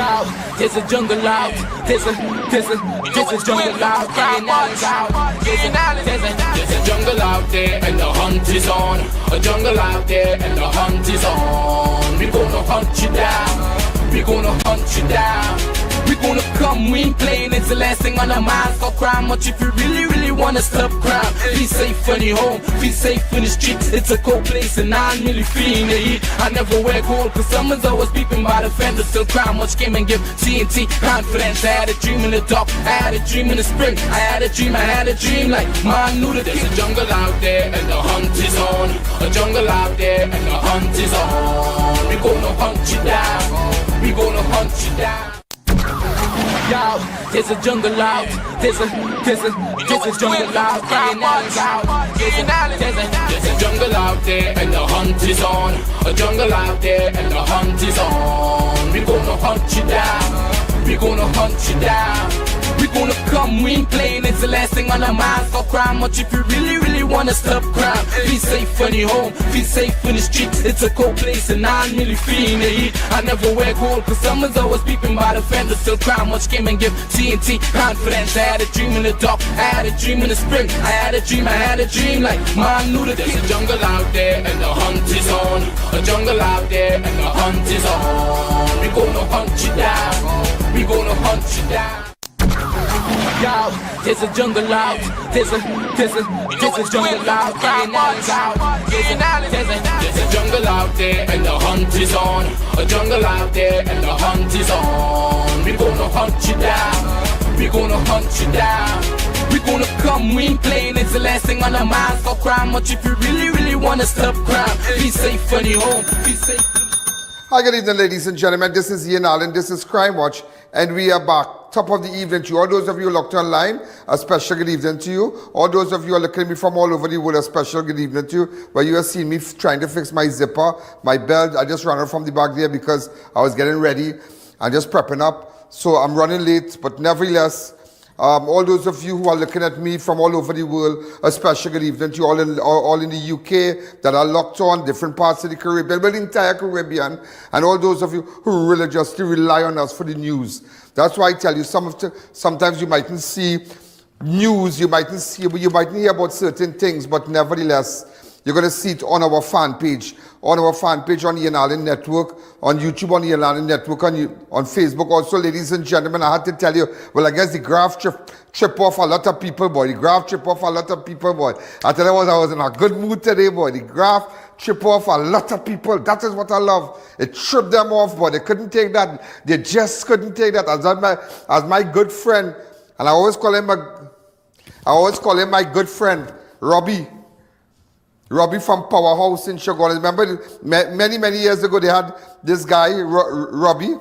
Yo, there's a jungle out. There's a jungle out. There's a jungle out there and the hunt is on. A jungle out there and the hunt is on. We gonna hunt you down. We gonna hunt you down. We gonna come, we ain't playing, it's the last thing on our minds. Stop crime much if you really wanna stop crime. Be safe when you're home, be safe in the streets. It's a cold place and I'm really feeling the heat. I never wear gold cause someone's always peeping by the fender. Still crime much came and give TNT confidence. I had a dream in the dark, I had a dream in the spring. I had a dream like man knew that there's a jungle out there and the hunt is on. A jungle out there and the hunt is on. We gonna hunt you down, we gonna hunt you down. Yo, there's a jungle out. There's a jungle out. There's a jungle out there and the hunt is on. A jungle out there and the hunt is on. We gonna hunt you down. We gonna hunt you down. We gonna come, we ain't playing, it's the last thing on our minds. Stop crime much if you really wanna stop crime. Be safe when you're home, be safe in the streets. It's a cold place and I'm really feeling the heat. I never wear gold cause someone's always peeping by the fender. Still crime much came and give TNT confidence. I had a dream in the dark, I had a dream in the spring. I had a dream like man knew that there's a jungle out there and the hunt is on. A jungle out there and the hunt is on. We gonna hunt you down, we gonna hunt you down. Yo, there's a jungle out. There's a jungle out. There's a jungle out there and the hunt is on. A jungle out there and the hunt is on. We gonna hunt you down. We gonna hunt you down. We gonna come, we ain't playing, it's the last thing on our minds. Stop crime much if you really wanna stop crime. Be safe when you're home, be safe. Hi, good evening, ladies and gentlemen. This is I.A.N, this is Crime Watch, and we are back. Top of the evening to you. All those of you locked online, a special good evening to you. All those of you who are looking at me from all over the world, a special good evening to you. Where you have seen me trying to fix my zipper, my belt. I just ran out from the back there because I was getting ready and just prepping up. So I'm running late, but nevertheless, all those of you who are looking at me from all over the world, a special good evening to you all in the UK that are locked on, different parts of the Caribbean, well, the entire Caribbean, and all those of you who religiously rely on us for the news. That's why I tell you, sometimes you mightn't see news, you mightn't hear about certain things, but nevertheless, you're going to see it on our fan page. On our fan page on I.A.N Network, on YouTube on I.A.N Network, on Facebook. Also, ladies and gentlemen, I had to tell you, well, I guess the graph trip off a lot of people, boy. The graph trip off a lot of people, boy. I tell you what, I was in a good mood today, boy. The graph trip off a lot of people. That is what I love. It tripped them off, boy. They couldn't take that. They just couldn't take that. As my good friend, and I always call him my good friend, Robbie from Powerhouse in Sugar. Remember, many years ago, they had this guy, Robbie,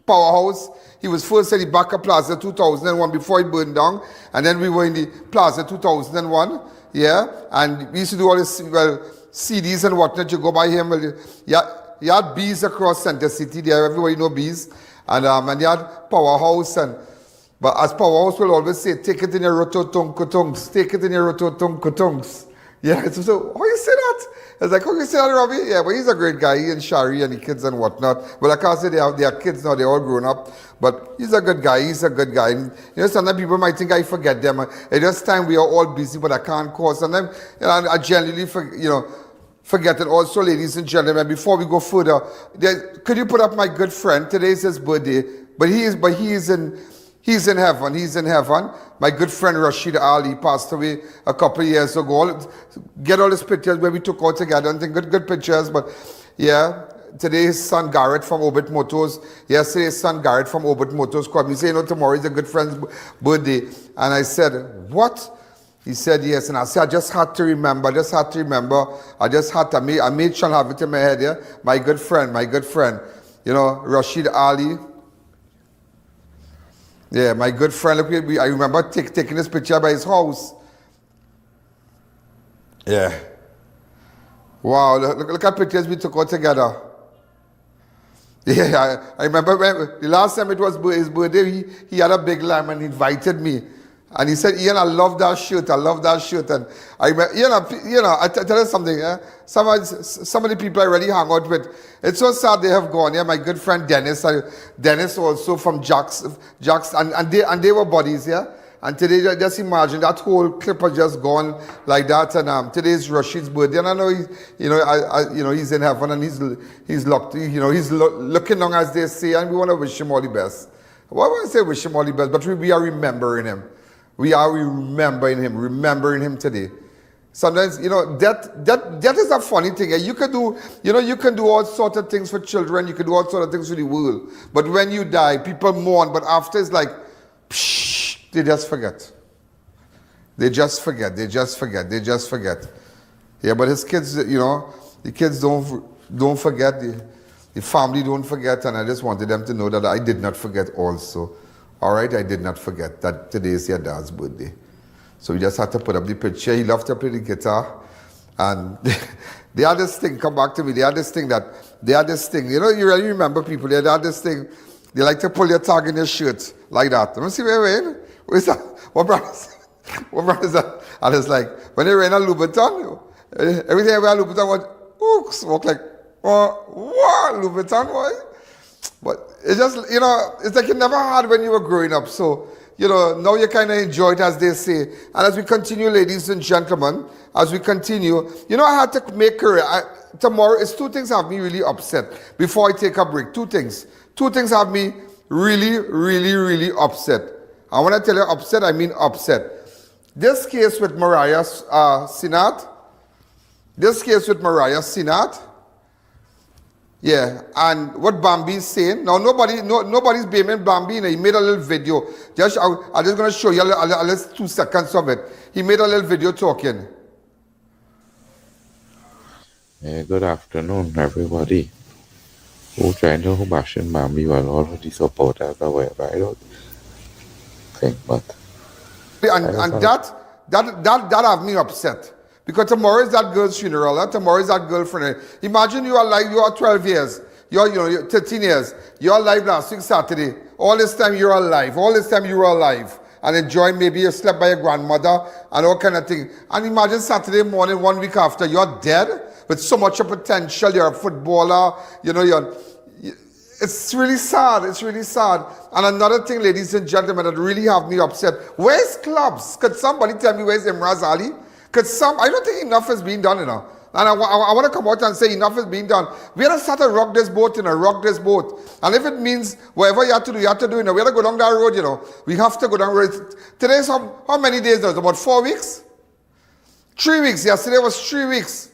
Powerhouse. He was first at the back of Plaza 2001 before it burned down. And then we were in the Plaza 2001. Yeah. And we used to do all this, CDs and whatnot. You go by him. He had bees across Center City there. Everybody know bees. And he had Powerhouse. But as Powerhouse will always say, take it in your rototunkutungs. Take it in your rototunkutungs. Yeah, so how you say that? It's like, how you say that, Robbie? Yeah, but he's a great guy. He and Shari and the kids and whatnot. Well, I can't say they are kids now. They're all grown up. But he's a good guy. He's a good guy. And, sometimes people might think I forget them. At this time, we are all busy, but I can't call. Sometimes, I genuinely, forget it. Also, ladies and gentlemen, before we go further, could you put up my good friend? Today is his birthday. But he is in heaven. He's in heaven. My good friend Rashid Ali passed away a couple of years ago. Get all his pictures where we took out together and think good pictures. But yeah, today his son Garrett from Orbit Motors. Yesterday his son Garrett from Orbit Motors called me saying, tomorrow is a good friend's birthday. And I said, what? He said, yes. And I said, I just had to remember. I made sure I have it in my head. Yeah? My good friend. Rashid Ali. Yeah, my good friend, I remember taking this picture by his house. Yeah. Wow, look at pictures we took out together. Yeah, I remember the last time it was his birthday, he had a big lamb and he invited me. And he said, Ian, I love that shirt. I love that shirt. And I, I tell you something. Some of the people I really hang out with, it's so sad they have gone. Yeah, my good friend Dennis. Dennis also from Jax, and they were buddies. Yeah. And today, just imagine that whole clip has just gone like that. And today is Rashid's birthday, and I know he's in heaven and he's locked. He's looking long, as they say, and we want to wish him all the best. Well, I want to say wish him all the best, but we are remembering him. We are remembering him today. Sometimes, death is a funny thing. You can do all sorts of things for children. You can do all sorts of things for the world. But when you die, people mourn. But after, it's like, psh, they just forget. They just forget. Yeah, but his kids, the kids don't forget. The family don't forget. And I just wanted them to know that I did not forget also. All right, I did not forget that today is your dad's birthday. So we just had to put up the picture. He loved to play the guitar. And they had this thing, come back to me, they had this thing, you really remember people, they had this thing, they like to pull your tag in your shirt, like that. Let me see, wait, where's that? What brand is that? And it's like, when they wear a Louboutin, every time I wear a Louboutin, walk like, what, Louboutin, boy? But it's just, it's like you never had when you were growing up. So, now you kind of enjoy it, as they say. And as we continue, ladies and gentlemen, I had to make tomorrow, it's two things have me really upset before I take a break. Two things have me really, really, really upset. And when I tell you upset, I mean upset. This case with Mariah Seenath, yeah, and what Bambi is saying. Now, nobody's blaming Bambi. He made a little video. I'm just going to show you a little 2 seconds of it. He made a little video talking. Good afternoon, everybody. Who trying to bashing Bambi while already support us or whatever? I don't think, but... And that have me upset. Because tomorrow is that girl's funeral. Tomorrow is that girlfriend. Imagine you are alive, you are 12 years. You're 13 years. You're alive last week Saturday. All this time you're alive. And enjoying, maybe you slept by your grandmother and all kind of thing. And imagine Saturday morning, 1 week after, you're dead with so much potential. You're a footballer. It's really sad. And another thing, ladies and gentlemen, that really have me upset. Where's clubs? Could somebody tell me where's Imraz Ali? I don't think enough has been done, And I want to come out and say enough has been done. We have to start to rock this boat, And if it means whatever you have to do, We have to go down that road, We have to go down the road. Today's how many days now? About 4 weeks? 3 weeks. Yesterday was 3 weeks.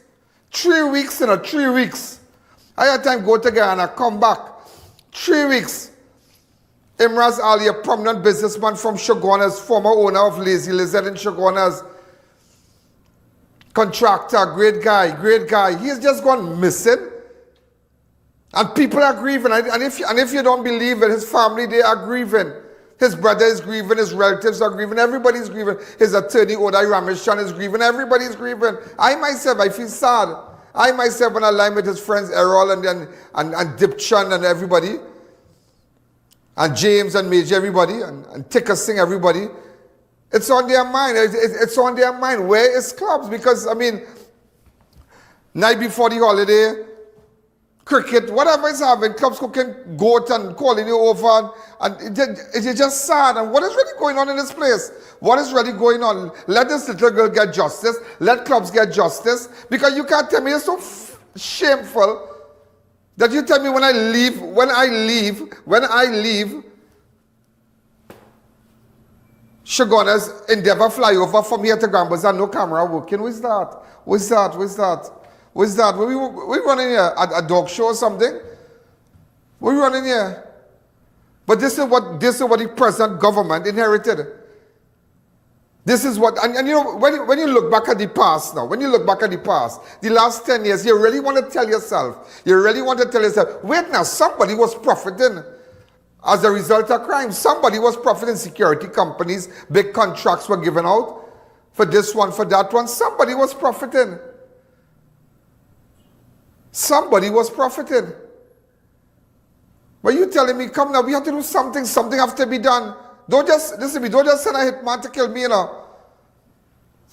3 weeks, 3 weeks. I had time to go to Guyana, come back. 3 weeks. Imraz Ali, a prominent businessman from Shoguana's, former owner of Lazy Lizard in Shoguana's, contractor, great guy. He's just gone missing. And people are grieving. And if you don't believe it, his family, they are grieving. His brother is grieving. His relatives are grieving. Everybody's grieving. His attorney, Odai Rameshan, is grieving. Everybody's grieving. I myself, I feel sad. I myself, when I line with his friends, Errol and Dipchan and everybody, and James and Major, everybody, and Tika Singh, everybody, it's on their mind. It's on their mind. Where is clubs? Because, night before the holiday, cricket, whatever is happening, clubs cooking goat and calling you over. And it's just sad. And what is really going on in this place? What is really going on? Let this little girl get justice. Let clubs get justice. Because you can't tell me, it's so shameful that you tell me when I leave, Shoguana's Endeavour flyover from here to Gambas, no camera working. What's that? We running here? A dog show or something? We running here? But this is what the present government inherited. This is what, and when you look back at the past now, the last 10 years, you really want to tell yourself, wait now, somebody was profiting as a result of crime. Somebody was profiting. Security companies, big contracts were given out for this one, for that one. Somebody was profiting. But you telling me, come now, we have to do something. Something has to be done. Don't just, listen to me, don't just send a hitman to kill me, you know.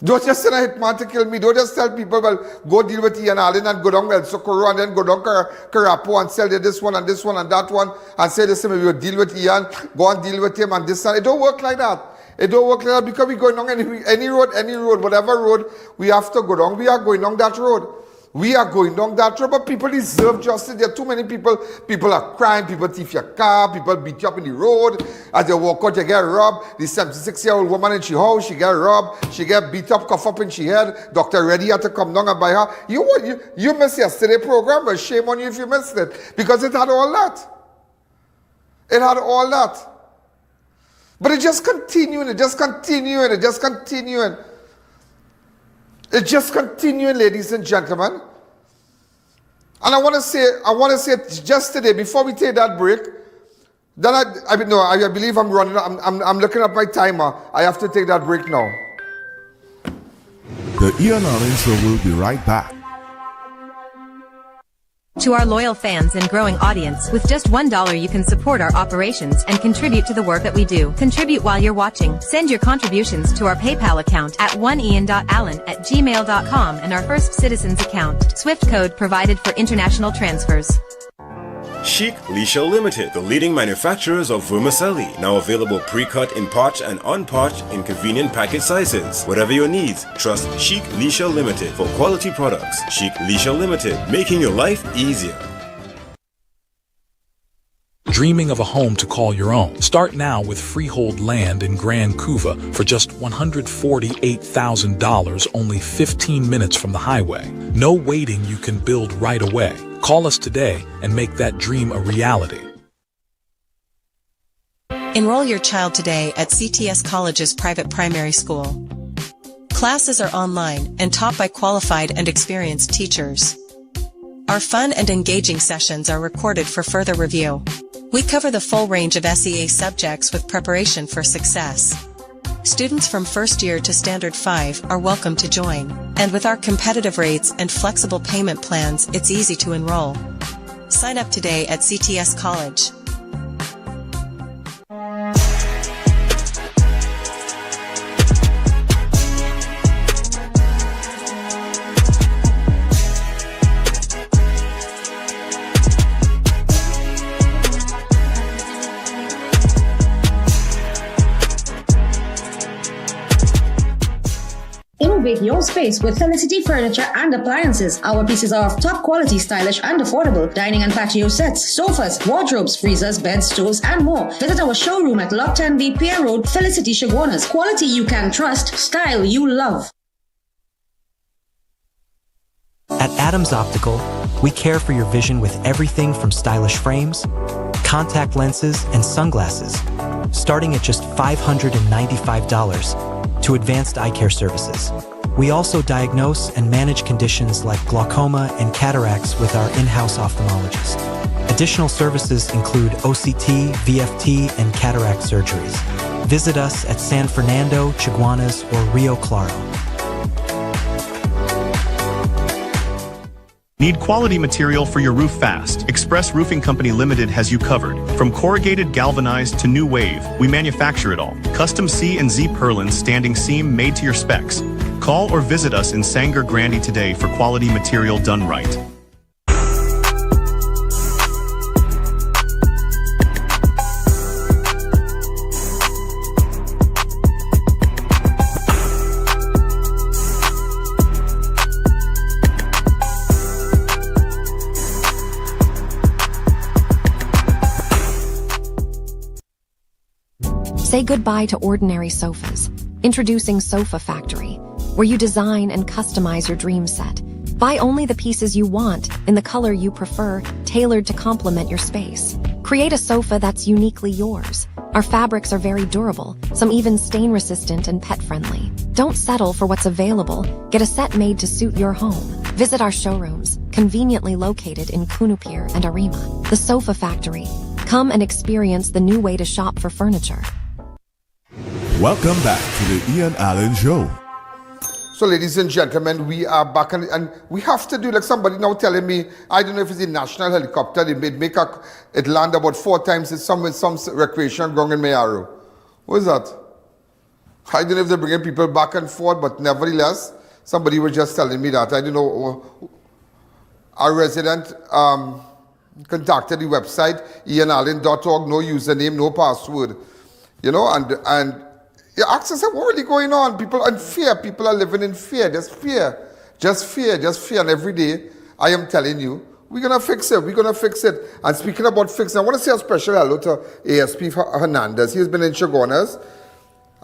Don't just send a hitman to kill me. Don't just tell people, well, go deal with I.A.N and go down El Socorro and then go down Chinapoo and sell this one and this one and that one and say, listen, we will deal with I.A.N, go and deal with him and this and it don't work like that. It don't work like that because we're going down any road, whatever road we have to go down, we are going down that road. We are going down that road, but people deserve justice. There are too many people. People are crying, people thief your car, people beat you up in the road. As they walk out, you get robbed. The 76-year-old woman in she house, she get robbed, she get beat up, cuff up in she head. Dr. Reddy had to come down and buy her. You missed yesterday program, but shame on you if you missed it. Because it had all that. It had all that. But it just continuing, it just continuing, it just continuing. It's just continuing, ladies and gentlemen. And I want to say just today, before we take that break, then I believe I'm running, I'm looking at my timer. I have to take that break now. The I.A.N Show will be right back. To our loyal fans and growing audience, with just $1 you can support our operations and contribute to the work that we do. Contribute while you're watching. Send your contributions to our PayPal account at oneian.allen@gmail.com and our First Citizens account. Swift code provided for international transfers. Chic Leisure Limited, the leading manufacturers of vermicelli, now available pre-cut in parch and unparched in convenient packet sizes. Whatever your needs, trust Chic Leisure Limited for quality products. Chic Leisure Limited, making your life easier. Dreaming of a home to call your own? Start now with freehold land in Grand Couva for just $148,000, only 15 minutes from the highway. No waiting, you can build right away. Call us today and make that dream a reality. Enroll your child today at CTS College's private primary school. Classes are online and taught by qualified and experienced teachers. Our fun and engaging sessions are recorded for further review. We cover the full range of SEA subjects with preparation for success. Students from first year to Standard 5 are welcome to join, and with our competitive rates and flexible payment plans, it's easy to enroll. Sign up today at CTS College. Innovate your space with Felicity Furniture and Appliances. Our pieces are of top quality, stylish and affordable. Dining and patio sets, sofas, wardrobes, freezers, beds, stoves and more. Visit our showroom at Lot 10B Pier Road, Felicity Chaguanas. Quality you can trust, style you love. At Adams Optical, we care for your vision with everything from stylish frames, contact lenses, and sunglasses, starting at just $595 to advanced eye care services. We also diagnose and manage conditions like glaucoma and cataracts with our in-house ophthalmologist. Additional services include OCT, VFT, and cataract surgeries. Visit us at San Fernando, Chaguanas, or Rio Claro. Need quality material for your roof fast? Express Roofing Company Limited has you covered. From corrugated, galvanized to new wave, we manufacture it all. Custom C and Z purlin standing seam made to your specs. Call or visit us in Sanger Grande today for quality material done right. Say goodbye to ordinary sofas. Introducing Sofa Factory, where you design and customize your dream set. Buy only the pieces you want, in the color you prefer, tailored to complement your space. Create a sofa that's uniquely yours. Our fabrics are very durable, some even stain-resistant and pet-friendly. Don't settle for what's available. Get a set made to suit your home. Visit our showrooms, conveniently located in Cunupir and Arima. The Sofa Factory. Come and experience the new way to shop for furniture. Welcome back to the I.A.N Show. So, ladies and gentlemen, we are back, and we have to do, like somebody now telling me, I don't know if it's a national helicopter, it land about 4 times in some recreation ground in Mayaro. What is that? I don't know if they're bringing people back and forth, but nevertheless, somebody was just telling me that. I don't know. Our resident contacted the website, ianalleyne.org, no username, no password. You know, and you ask yourself, what really going on? People are in fear. People are living in fear. There's fear. Just fear. And every day, I am telling you, we're going to fix it. We're going to fix it. And speaking about fixing, I want to say a special hello to ASP Hernandez. He's been in Chaguanas.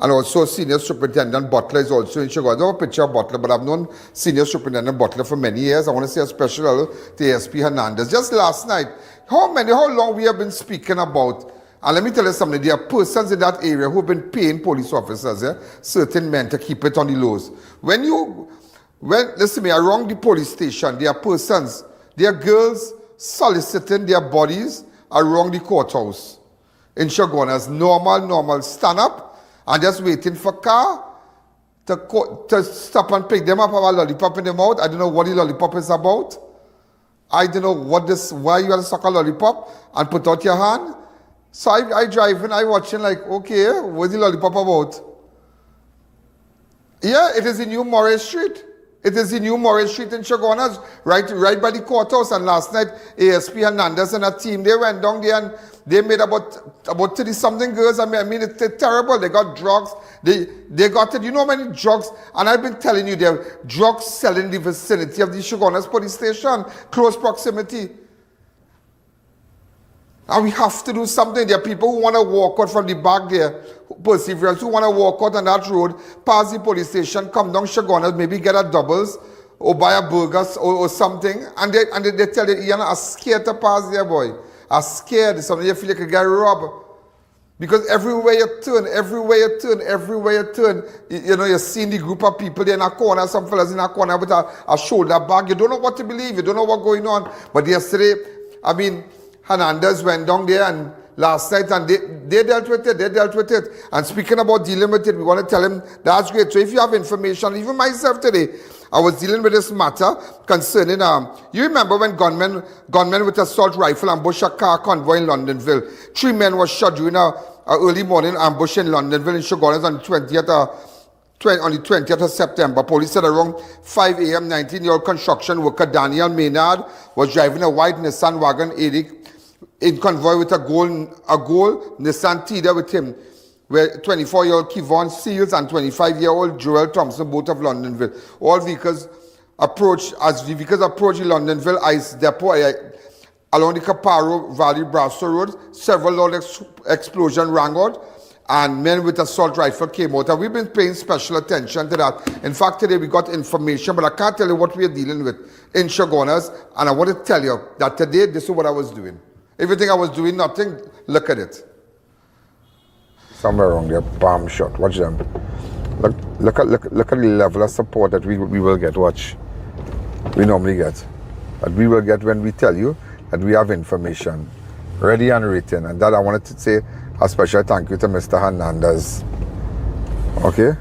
And also Senior Superintendent Butler is also in Chaguanas. I don't have a picture of Butler, but I've known Senior Superintendent Butler for many years. I want to say a special hello to ASP Hernandez. Just last night, how long we have been speaking about, and let me tell you something, there are persons in that area who have been paying police officers, certain men, to keep it on the lows. Listen to me, around the police station, there are persons, there are girls soliciting their bodies around the courthouse. In Chaguanas, normal, stand up and just waiting for car to stop and pick them up, have a lollipop in their mouth. I don't know what the lollipop is about. I don't know why you have to suck a lollipop and put out your hand. So I driving, I watching like, okay, what's the lollipop about? Yeah, it is in New Morris Street. It is in New Morris Street in Chaguanas, right by the courthouse. And last night, ASP Hernandez and a team, they went down there and they made about 30-something girls. I mean, it's terrible. They got drugs. They got it. You know how many drugs? And I've been telling you, there are drugs selling in the vicinity of the Chaguanas police station, close proximity. And we have to do something. There are people who want to walk out from the back there, perseverance, who want to walk out on that road, pass the police station, come down Chaguanas, maybe get a doubles, or buy a burgers or something. And they tell you, Ian, I'm scared to pass there, boy. I'm scared. Something you feel like you get robbed. Because everywhere you turn, you know, you're seeing the group of people there in a corner, some fellas in a corner with a shoulder bag. You don't know what to believe. You don't know what's going on. But yesterday, I mean, Hernandez went down there and last night and they dealt with it. And speaking about dealing with it, we want to tell him that's great. So if you have information, even myself today, I was dealing with this matter concerning, you remember when gunmen with assault rifle ambushed a car convoy in Londonville. 3 men were shot during a early morning ambush in Londonville in Chaguanas on the 20th of September. Police said around 5 a.m., 19-year-old construction worker Daniel Maynard was driving a white Nissan wagon in convoy with a gold Nissan Tida with him, where 24-year-old Kevon Seals and 25-year-old Joel Thompson, both of Londonville. All vehicles approached the Londonville ICE depot along the Caparo Valley Brasso Road. Several loud explosions rang out, and men with assault rifle came out. And we've been paying special attention to that. In fact, today we got information, but I can't tell you what we are dealing with in Chaguanas. And I want to tell you that today, this is what I was doing. Everything I was doing, nothing, look at it. Somewhere around there, palm shot. Watch them. Look at the level of support that we will get. Watch. We normally get. That we will get when we tell you that we have information ready and written. And that I wanted to say a special thank you to Mr. Hernandez. Okay?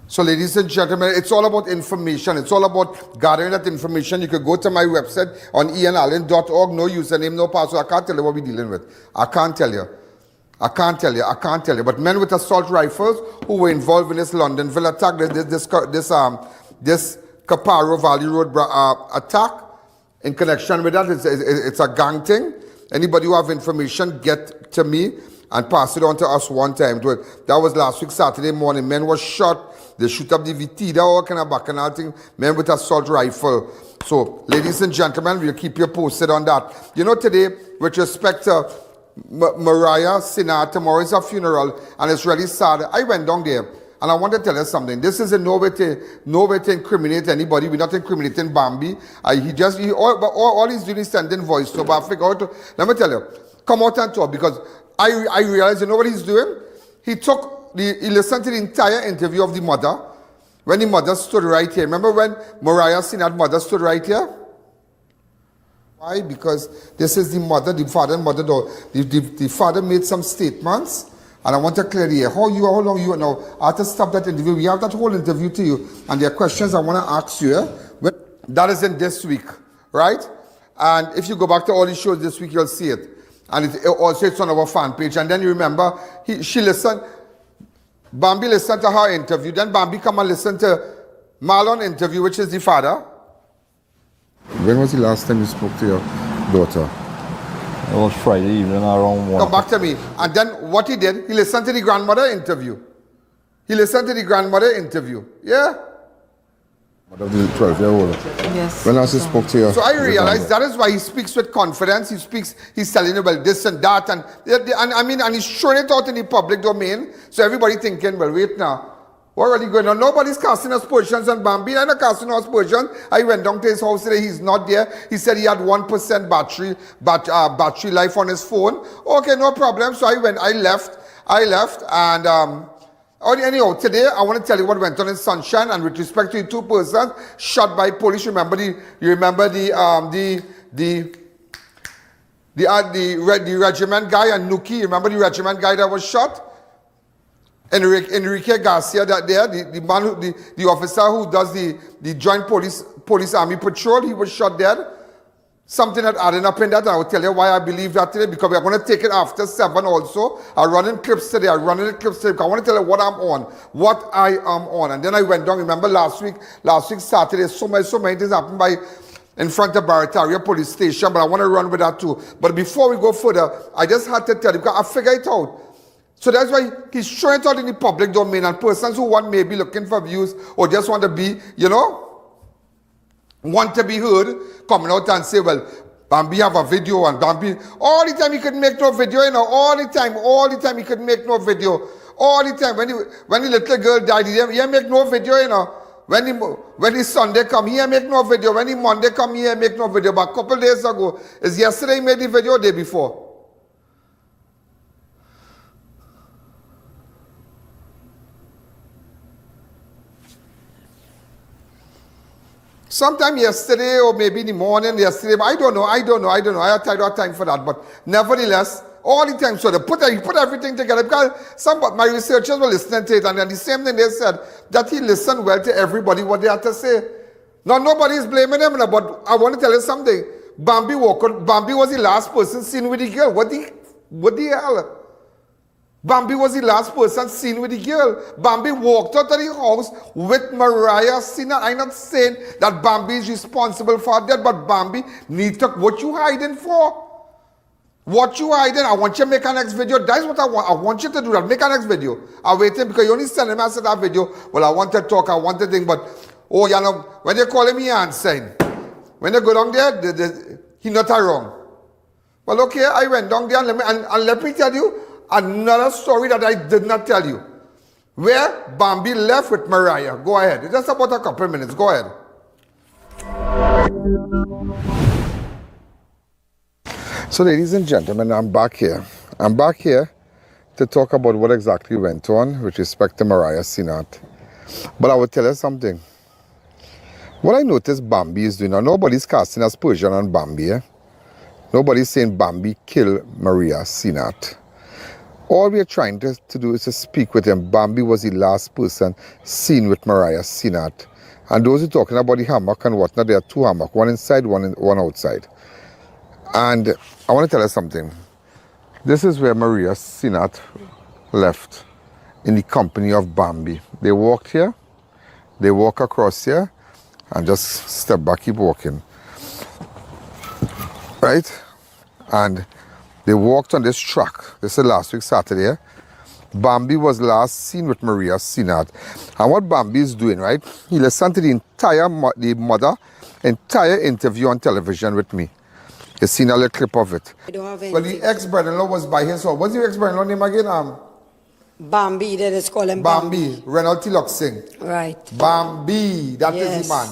So ladies and gentlemen, it's all about information. It's all about gathering that information. You could go to my website on ianalleyne.org. No username, no password. I can't tell you what we're dealing with. I can't tell you. But men with assault rifles who were involved in this Londonville attack, this Caparo Valley Road attack, in connection with that, it's a gang thing. Anybody who have information, get to me and pass it on to us one time. That was last week, Saturday morning. Men were shot. They shoot up the Vitida, all kind of bacchanal thing. Men with assault rifle. So, ladies and gentlemen, we'll keep you posted on that. You know, today, with respect to Mariah Seenath, tomorrow is her funeral, and it's really sad. I went down there, and I want to tell you something. This is in no way to incriminate anybody. We're not incriminating Bambi. All he's doing is sending voice. So, but I figure out, let me tell you, come out and talk, because I realize, you know what he's doing? He listened to the entire interview of the mother, when the mother stood right here. Remember when Mariah Seenath's mother stood right here? Why? Because this is the mother, the father and mother. The father made some statements, and I want to clear the air. How long you are now? I have to stop that interview. We have that whole interview to you, and there are questions I want to ask you. That is in this week, right? And if you go back to all the shows this week, you'll see it. And it's on our fan page. And then you remember, she listened, Bambi listened to her interview. Then Bambi come and listen to Marlon's interview, which is the father. When was the last time you spoke to your daughter? It was Friday evening around 1. Come back to me. And then what he did, he listened to the grandmother interview. Yeah? Of the 12-year-old. Yes. When last you spoke to your... So I realized that is why he speaks with confidence. He's telling you about this and that. And he's showing it out in the public domain. So everybody thinking, well, wait now. What are you going on? Nobody's casting aspersions on Bambi. I'm not casting aspersions. I went down to his house today. He's not there. He said he had 1% battery life on his phone. Okay, no problem. So I left. And anyhow, today I want to tell you what went on in Sunshine. And with respect to the 2 persons shot by police, you remember the regiment guy and Nuki. You remember the regiment guy that was shot? Enrique Garcia, the man, the officer who does the joint police army patrol, he was shot dead. Something that added up in that, and I will tell you why I believe that today, because we are going to take it after 7 also. I'm running clips today, because I want to tell you what I am on. And then I went down, remember last week Saturday, so many things happened in front of Barataria police station, but I want to run with that too. But before we go further, I just had to tell you, because I figured it out. So that's why he's showing it out in the public domain, and persons who want maybe looking for views or just want to be, want to be heard, coming out and say, well, Bambi have a video, and Bambi, all the time he could make no video, all the time he could make no video, all the time. When the little girl died, he make no video, When the Sunday come, he make no video. When the Monday come, he make no video. But a couple days ago, is yesterday he made the video, day before. Sometime yesterday or maybe in the morning yesterday, but I don't know. I have time for that. But nevertheless, all the time, so he put everything together, because my researchers were listening to it, and then the same thing they said, that he listened well to everybody, what they had to say. Now, nobody is blaming him, but I want to tell you something. Bambi was the last person seen with the girl. What the hell? Bambi was the last person seen with the girl. Bambi walked out of the house with Mariah Seenath. I'm not saying that Bambi is responsible for that, but Bambi needs to... What you hiding for? What you hiding? I want you to make a next video. That's what I want. I want you to do that. Make a next video. I'm waiting because you only send him as that video. Well, I want to talk. I want to think, but... when they call him, he answering. When they go down there, he not wrong. Well, okay, I went down there, and let me tell you, another story that I did not tell you. Where Bambi left with Mariah. Go ahead. It's just about a couple minutes. Go ahead. So ladies and gentlemen, I'm back here. I'm back here to talk about what exactly went on with respect to Mariah Seenath. But I will tell you something. What I noticed Bambi is doing now, nobody's casting aspersion on Bambi. Nobody's saying Bambi killed Mariah Seenath. All we are trying to do is to speak with him. Bambi was the last person seen with Mariah Seenath. And those who are talking about the hammock and whatnot, there are 2 hammocks, one inside, one outside. And I want to tell you something. This is where Mariah Seenath left in the company of Bambi. They walked here, they walk across here, and just step back, keep walking. Right? And they walked on this track. This is last week, Saturday. Bambi was last seen with Mariah Seenath. And what Bambi is doing, right? He listened to the mother entire interview on television with me. You seen a little clip of it. Well, the ex-brother-in-law was by his house. What's your ex-brother-in-law name again? Bambi, they just call him Bambi. Reynold Teelucksingh. Right. Bambi. That is the man.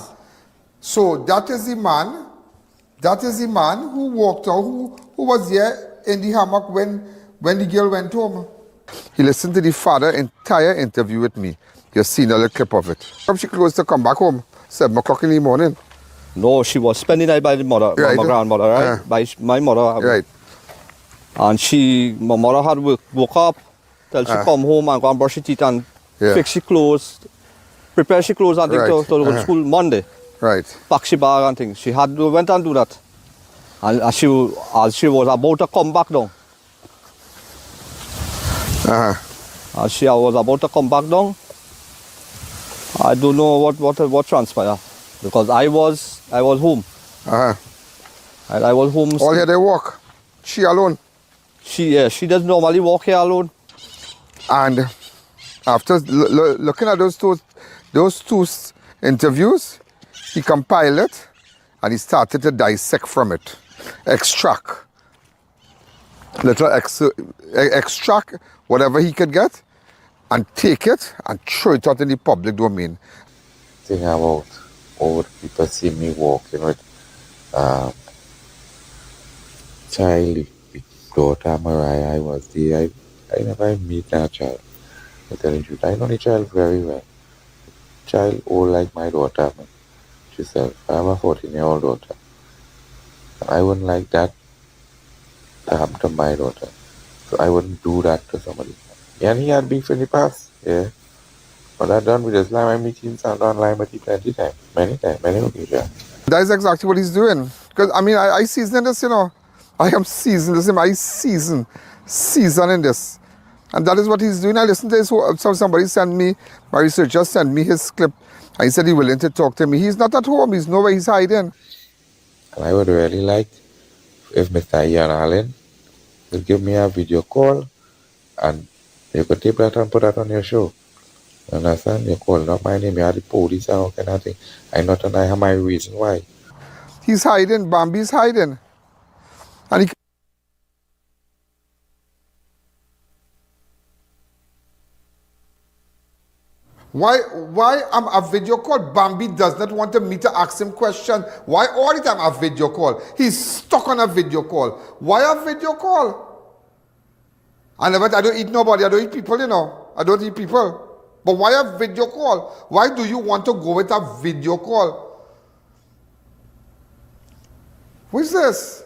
So that is the man. That is the man who walked out, who was there in the hammock when the girl went home. He listened to the father entire interview with me. You've seen a little clip of it. She closed to come back home, 7 o'clock in the morning. No, she was spending the night by the mother, Right. my grandmother, right? By my mother. Right. And my mother had woke up, till she come home and go and brush her teeth and fix she clothes, prepare she clothes and things to go to school Monday. Right. Pack she bag and things. She went and do that. And as she was about to come back down. As she was about to come back down, I don't know what transpired. Because I was home. And I was home. All here they walk. She alone. She does normally walk here alone. And after looking at those two interviews, he compiled it and he started to dissect from it, extract whatever he could get, and take it and throw it out in the public domain. Thing about old people see me walking with child, daughter Mariah. I was there. I never meet that child. I tell you the truth, I know the child very well. Child old like my daughter. She said, I have a 14-year-old daughter. And I wouldn't like that to happen to my daughter. So I wouldn't do that to somebody. Yeah, and he had beef in the past, yeah. But I done with Islam, I meet him and online with him plenty times, many occasions. That is exactly what he's doing. Because I mean, I season this, I am seasoned. Listen, I season in this. And that is what he's doing. I listened to his, somebody sent me, my researcher sent me his clip. And he said he's willing to talk to me. He's not at home. He's nowhere. He's hiding. And I would really like if Mr. I.A.N would give me a video call and you could tape that and put that on your show. You understand? You call not my name, you are the police and all kind of thing. I have my reason why. He's hiding. Bambi's hiding. And he Why a video call? Bambi does not want me to ask him questions. Why all the time a video call? He's stuck on a video call. Why a video call? I don't eat nobody. I don't eat people, I don't eat people. But why a video call? Why do you want to go with a video call? Who is this?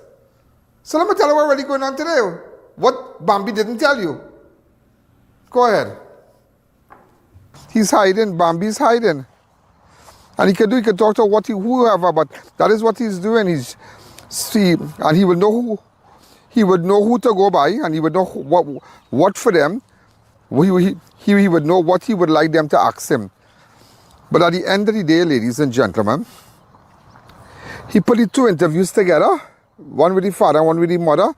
So let me tell you what's really going on today. What Bambi didn't tell you. Go ahead. He's hiding. Bambi's hiding. And he can talk to whoever, but that is what he's doing. And he will know who to go by, and he would know what for them. He would know what he would like them to ask him. But at the end of the day, ladies and gentlemen, he put the two interviews together, one with the father and one with the mother,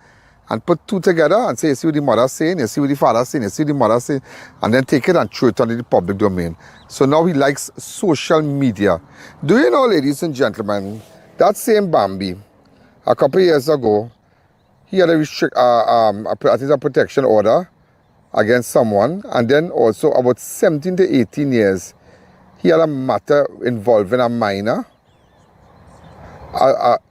and put two together and say, you see what the mother saying, you see what the father saying, you see what the mother saying, and then take it and throw it on the public domain. So now he likes social media. Do you know, ladies and gentlemen, that same Bambi, a couple of years ago, he had a protection order against someone, and then also about 17 to 18 years, he had a matter involving a minor.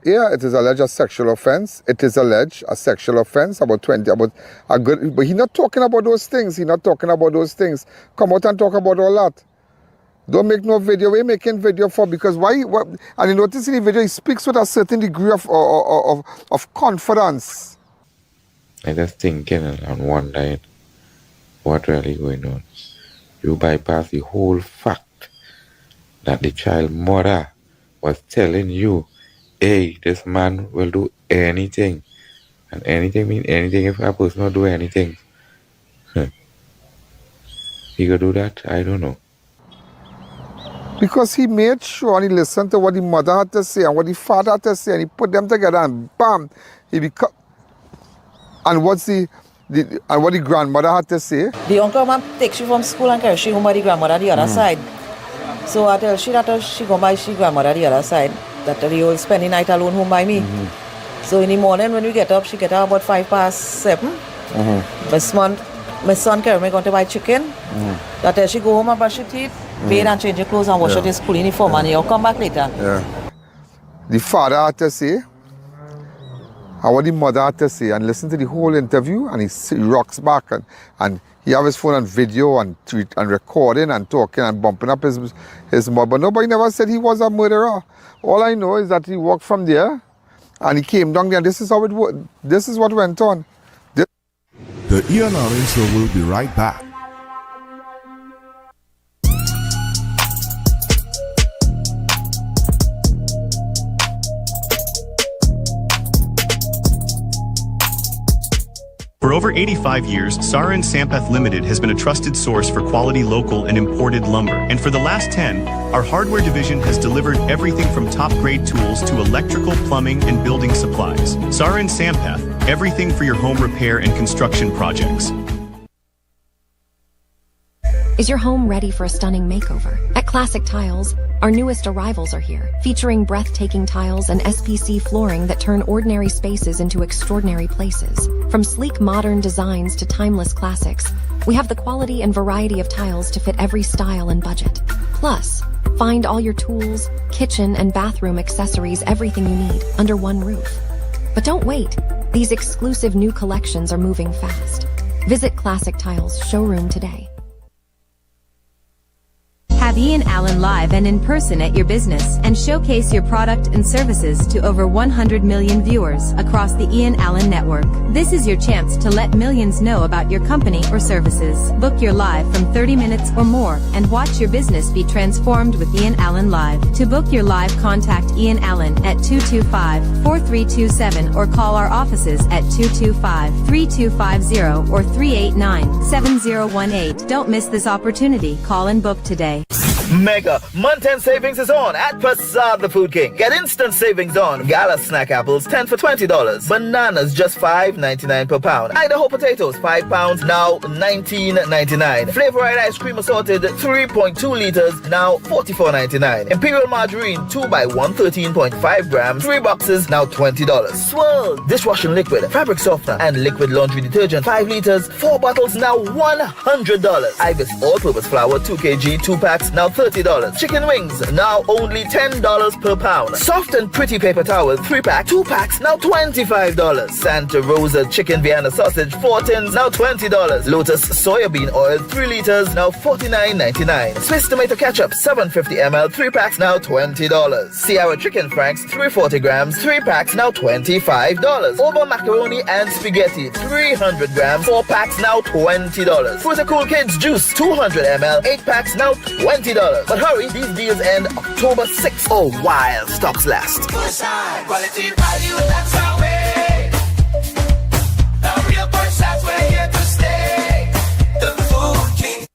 It is alleged a sexual offense. It is alleged a sexual offense but he's not talking about those things. Come out and talk about all that. Don't make no video. We're making video for because why? And you notice in the video he speaks with a certain degree of confidence. I just thinking and wondering what really going on. You bypass the whole fact that the child mother was telling you, hey, this man will do anything. And anything means anything if a person will do anything. He could do that? I don't know. Because he made sure and he listened to what the mother had to say and what the father had to say, and he put them together and bam, and what the grandmother had to say. The uncle mom takes you from school and carries you home by the grandmother the other side. So I tell she that she go by she grandmother the other side. That they will spend the night alone home by me. So in the morning when we get up, she get up about 7:05. My son carry me going to buy chicken. That she go home and brush her teeth, bathe and change her clothes and wash out his school uniform, and he'll come back later. Yeah. The father had to say, and what the mother had to say, and listen to the whole interview, and he rocks back and He have his phone on video and tweet and recording and talking and bumping up his mouth. But nobody never said he was a murderer. All I know is that he walked from there and he came down there. And this is how it worked. This is what went on. The I.A.N Show will be right back. For over 85 years, I.A.N Sampath Limited has been a trusted source for quality local and imported lumber. And for the last 10, our hardware division has delivered everything from top-grade tools to electrical, plumbing, and building supplies. I.A.N Sampath, everything for your home repair and construction projects. Is your home ready for a stunning makeover? At Classic Tiles, our newest arrivals are here, featuring breathtaking tiles and SPC flooring that turn ordinary spaces into extraordinary places. From sleek modern designs to timeless classics, we have the quality and variety of tiles to fit every style and budget. Plus, find all your tools, kitchen and bathroom accessories, everything you need, under one roof. But don't wait, these exclusive new collections are moving fast. Visit Classic Tiles showroom today. Have Ian Allen live and in person at your business and showcase your product and services to over 100 million viewers across the Ian Allen network. This is your chance to let millions know about your company or services. Book your live from 30 minutes or more and watch your business be transformed with Ian Allen Live. To book your live, contact Ian Allen at 225-4327 or call our offices at 225-3250 or 389-7018. Don't miss this opportunity. Call and book today. Mega month-end savings is on at Prasad the Food King. Get instant savings on Gala snack apples 10 for $20, bananas just $5.99 per pound, Idaho potatoes 5 pounds now $19.99, Flavor ice cream assorted 3.2 liters now $44.99, Imperial margarine 2 by 113.5 grams 3 boxes now $20, Swirl dishwashing liquid, fabric softener and liquid laundry detergent 5 liters 4 bottles now $100, Ibis all-purpose flour 2 kg 2 packs now $30. Chicken wings, now only $10 per pound. Soft and pretty paper towel, 3 pack, 2 packs, now $25. Santa Rosa chicken Vienna sausage, 4 tins, now $20. Lotus soybean oil, 3 liters, now $49.99. Swiss tomato ketchup, 750 ml, 3 packs, now $20. Sierra chicken franks, 340 grams, 3 packs, now $25. Oba macaroni and spaghetti, 300 grams, 4 packs, now $20. Fruit Cool Kids juice, 200 ml, 8 packs, now $20. But hurry, these deals end October 6th. Oh, while stocks last. Quality value, that's our way. The real Bushside, we're here to stay. The Food King.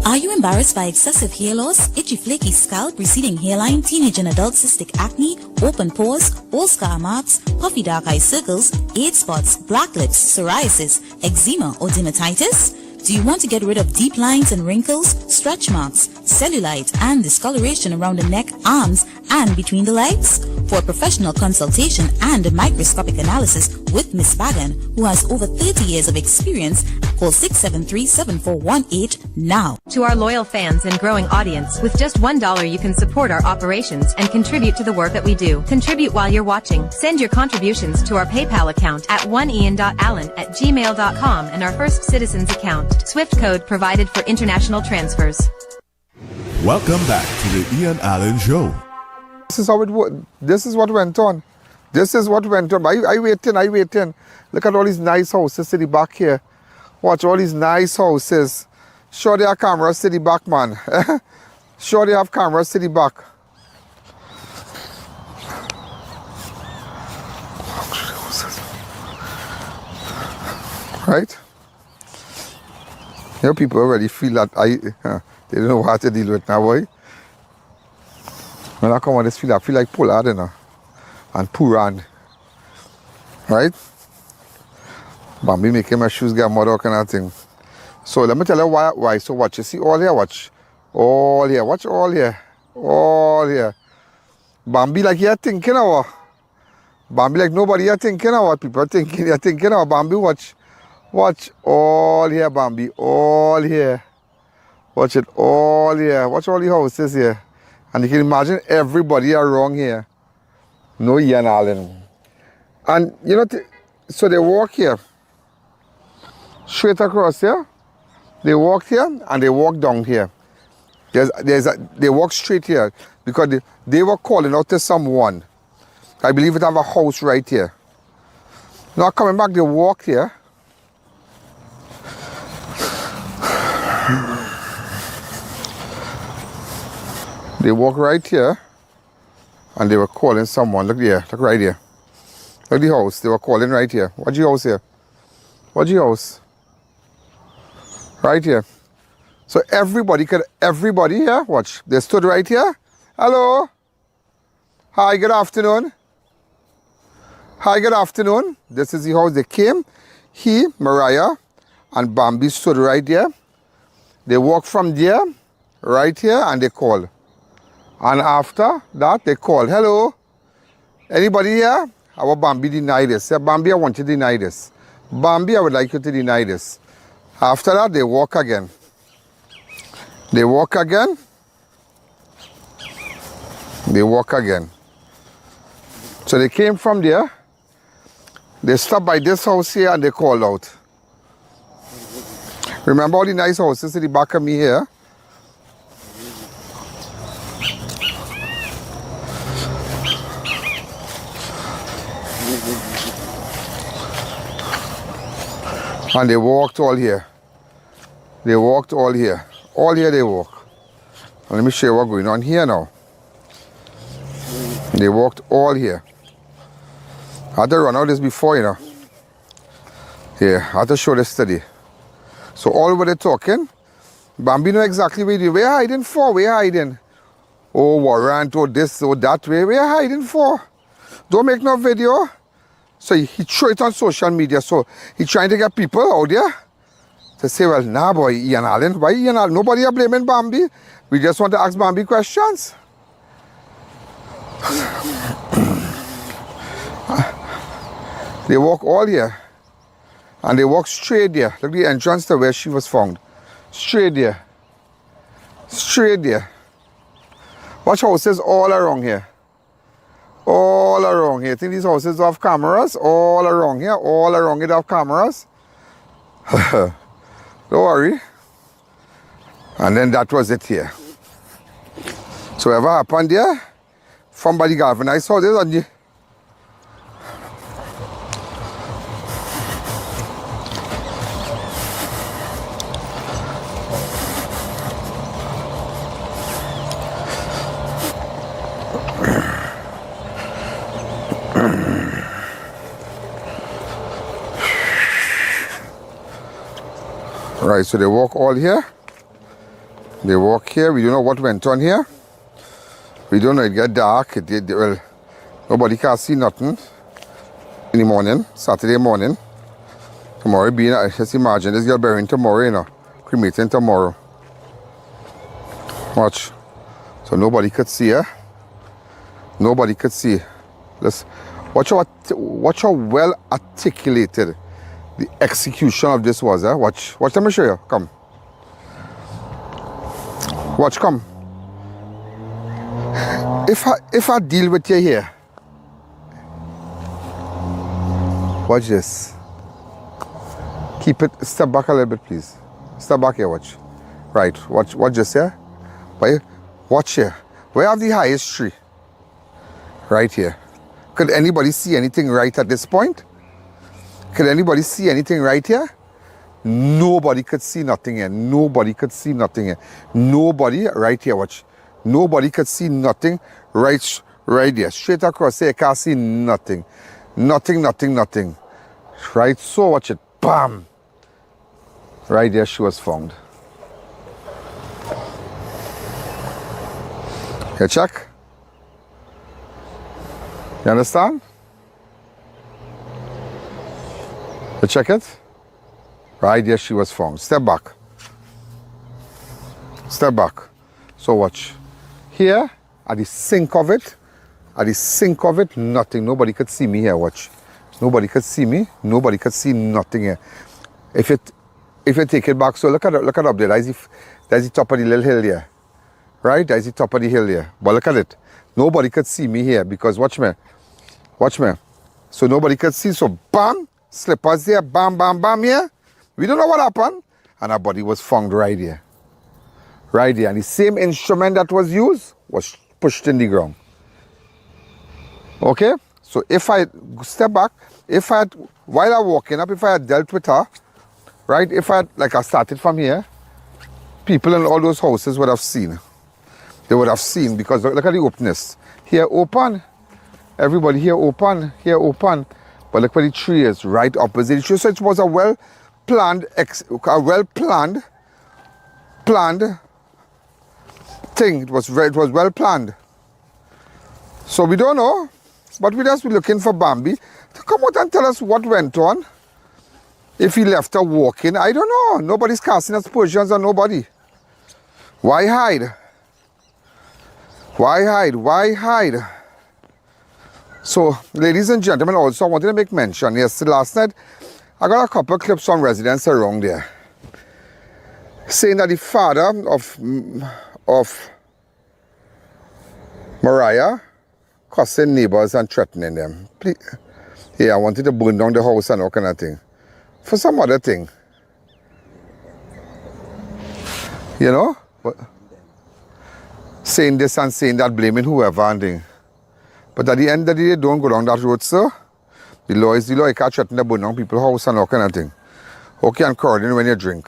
Are you embarrassed by excessive hair loss, itchy flaky scalp, receding hairline, teenage and adult cystic acne, open pores, old scar marks, puffy dark eye circles, age spots, black lips, psoriasis, eczema or dermatitis? Do you want to get rid of deep lines and wrinkles, stretch marks, cellulite, and discoloration around the neck, arms, and between the legs? For a professional consultation and a microscopic analysis with Miss Bagan, who has over 30 years of experience, call 673-7418 now. To our loyal fans and growing audience, with just $1 you can support our operations and contribute to the work that we do. Contribute while you're watching. Send your contributions to our PayPal account at oneian.allen@gmail.com and our First Citizens account. Swift code provided for international transfers. Welcome back to the Ian Allen Show. This is how it worked. This is what went on. This is what went on. I waiting. Look at all these nice houses to the back here. Watch all these nice houses. Sure they have cameras to the back, man. Sure they have cameras to the back. Right? You know, people already feel that they don't know how to deal with now, boy. When I come on this field, I feel like Pollard, you know, and Puran. Right? Bambi making my shoes get mud, all kind of thing. So let me tell you why. So watch, you see all here, watch. All here, watch all here. All here. Bambi like you're thinking of what? Bambi like nobody you're thinking of what people are thinking. You're thinking of Bambi, watch. Watch all here, Bambi, all here. Watch it all here. Watch all the houses here. And you can imagine everybody around here. No Ian Allen. And you know, so they walk here. Straight across here. They walked here and they walked down here. They walked straight here because they were calling out to someone. I believe it have a house right here. Now coming back, they walked here. They walked right here and they were calling someone. Look here, look right here. Look the house, they were calling right here. What's your house here? What's your house? Right here. So everybody here, watch, they stood right here. Hello. Hi, good afternoon. Hi, good afternoon. This is the house they came. He, Mariah, and Bambi stood right there. They walked from there, right here, and they called. And after that, they called, hello. Anybody here? Our Bambi deny this. Say, Bambi, I want you to deny this. Bambi, I would like you to deny this. After that, they walk again. They walk again. They walk again. So they came from there. They stopped by this house here and they called out. Remember all the nice houses at the back of me here? And they walked all here. They walked all here. All here they walk. And let me show you what's going on here now. They walked all here. I had to run out this before, you know. Here, I had to show this study. So all over they talking. Bambi know exactly where you hiding for? Where you hiding? Oh, warrant, or this, or that way. Where you hiding for? Don't make no video. So he threw it on social media. So he trying to get people out there to say, well, nah, boy, I.A.N. Why I.A.N? Nobody are blaming Bambi. We just want to ask Bambi questions. They walk all here. And they walk straight there. Look at the entrance to where she was found. Straight there. Straight there. Watch houses all around here. All around here. I think these houses have cameras. All around here. All around it have cameras. Don't worry. And then that was it here. So whatever happened there, from by the galvanized houses and the right, so they walk all here. They walk here. We don't know what went on here. We don't know. It get dark. Well, nobody can see nothing in the morning, Saturday morning. Tomorrow being, just imagine this girl burying tomorrow, you know, cremating tomorrow. Watch. So nobody could see her. Nobody could see. Let's watch how well articulated the execution of this was. Watch, let me show you. Come. Watch, come. If I deal with you here, watch this. Keep it, step back a little bit, please. Step back here, watch. Right, watch this here. Watch here. Where have the highest tree? Right here. Could anybody see anything right at this point? Could anybody see anything right here? Nobody could see nothing here. Nobody could see nothing here. Nobody, right here, watch. Nobody could see nothing right there. Straight across here, you can't see nothing. Nothing. Right, so watch it. Bam! Right there, she was found. Here, check. You understand? You check it? Right there, she was found. Step back. Step back. So watch. Here, at the sink of it, nothing. Nobody could see me here, watch. Nobody could see me. Nobody could see nothing here. If you take it back, so look at up there. There's the top of the little hill here. Right? There's the top of the hill here. But look at it. Nobody could see me here because watch me. Watch me. So nobody could see. So bam, slippers there, bam here. We don't know what happened. And her body was found right here. Right here. And the same instrument that was used was pushed in the ground. Okay? So if I step back, while I walking up, if I had dealt with her, right? If I started from here, people in all those houses would have seen. They would have seen, because look at the openness. Here open, everybody here open, but look where the tree is, right opposite the tree. So it was a well-planned thing. It was well planned. So we don't know, but we just be looking for Bambi to come out and tell us what went on. If he left her walking, I don't know. Nobody's casting aspersions on nobody. Why hide? Why hide? Why hide? So, ladies and gentlemen, also I wanted to make mention. Last night, I got a couple of clips from residents around there saying that the father of Mariah cussing neighbors and threatening them. Please, yeah, I wanted to burn down the house and all kind of thing. For some other thing. You know? But saying this and saying that, blaming whoever and thing. But at the end of the day, don't go down that road, sir. The law is the law. You can't threaten to burn down people's house and all kind of thing. Okay, and curling when you drink.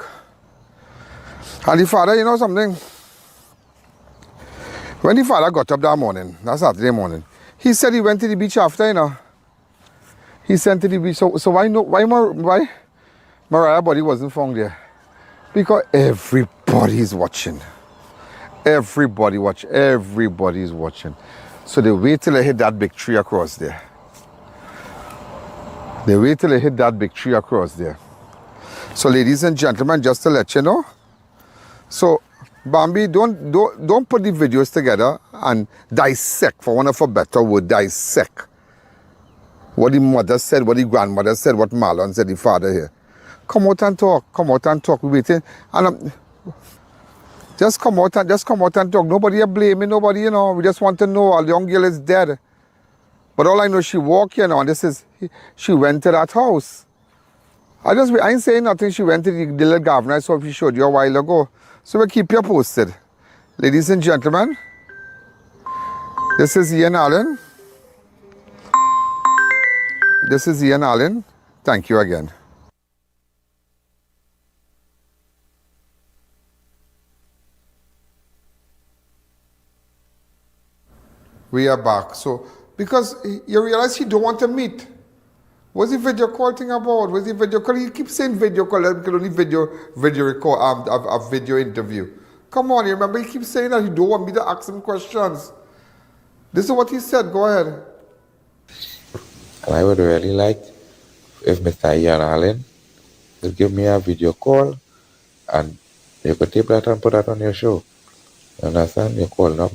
And the father, you know something? When the father got up that morning, that Saturday morning, he said he went to the beach after, you know. He sent to the beach. So why Mariah's body wasn't found there? Because everybody's watching. Everybody watch. Everybody's watching. So they wait till they hit that big tree across there. They wait till they hit that big tree across there. So ladies and gentlemen, just to let you know. So Bambi, don't put the videos together and dissect, for one of a better word, dissect. What the mother said, what the grandmother said, what Marlon said, the father here. Come out and talk. Come out and talk. We're waiting. And just come out and talk. Nobody here blaming nobody, you know. We just want to know our young girl is dead. But all I know, she walked, you know, and she went to that house. I ain't saying nothing. She went to the little governor. I saw she showed you a while ago. So we'll keep you posted. Ladies and gentlemen, this is I.A.N. This is I.A.N. Thank you again. We are back. So, because you realize he don't want to meet. What's the video call thing about? What's the video call? He keeps saying video call, he can only video record, a video interview. Come on, you remember he keeps saying that he don't want me to ask him questions. This is what he said, go ahead. And I would really like if Mr. I.A.N. would give me a video call and you could tape that and put that on your show. You understand? You call them.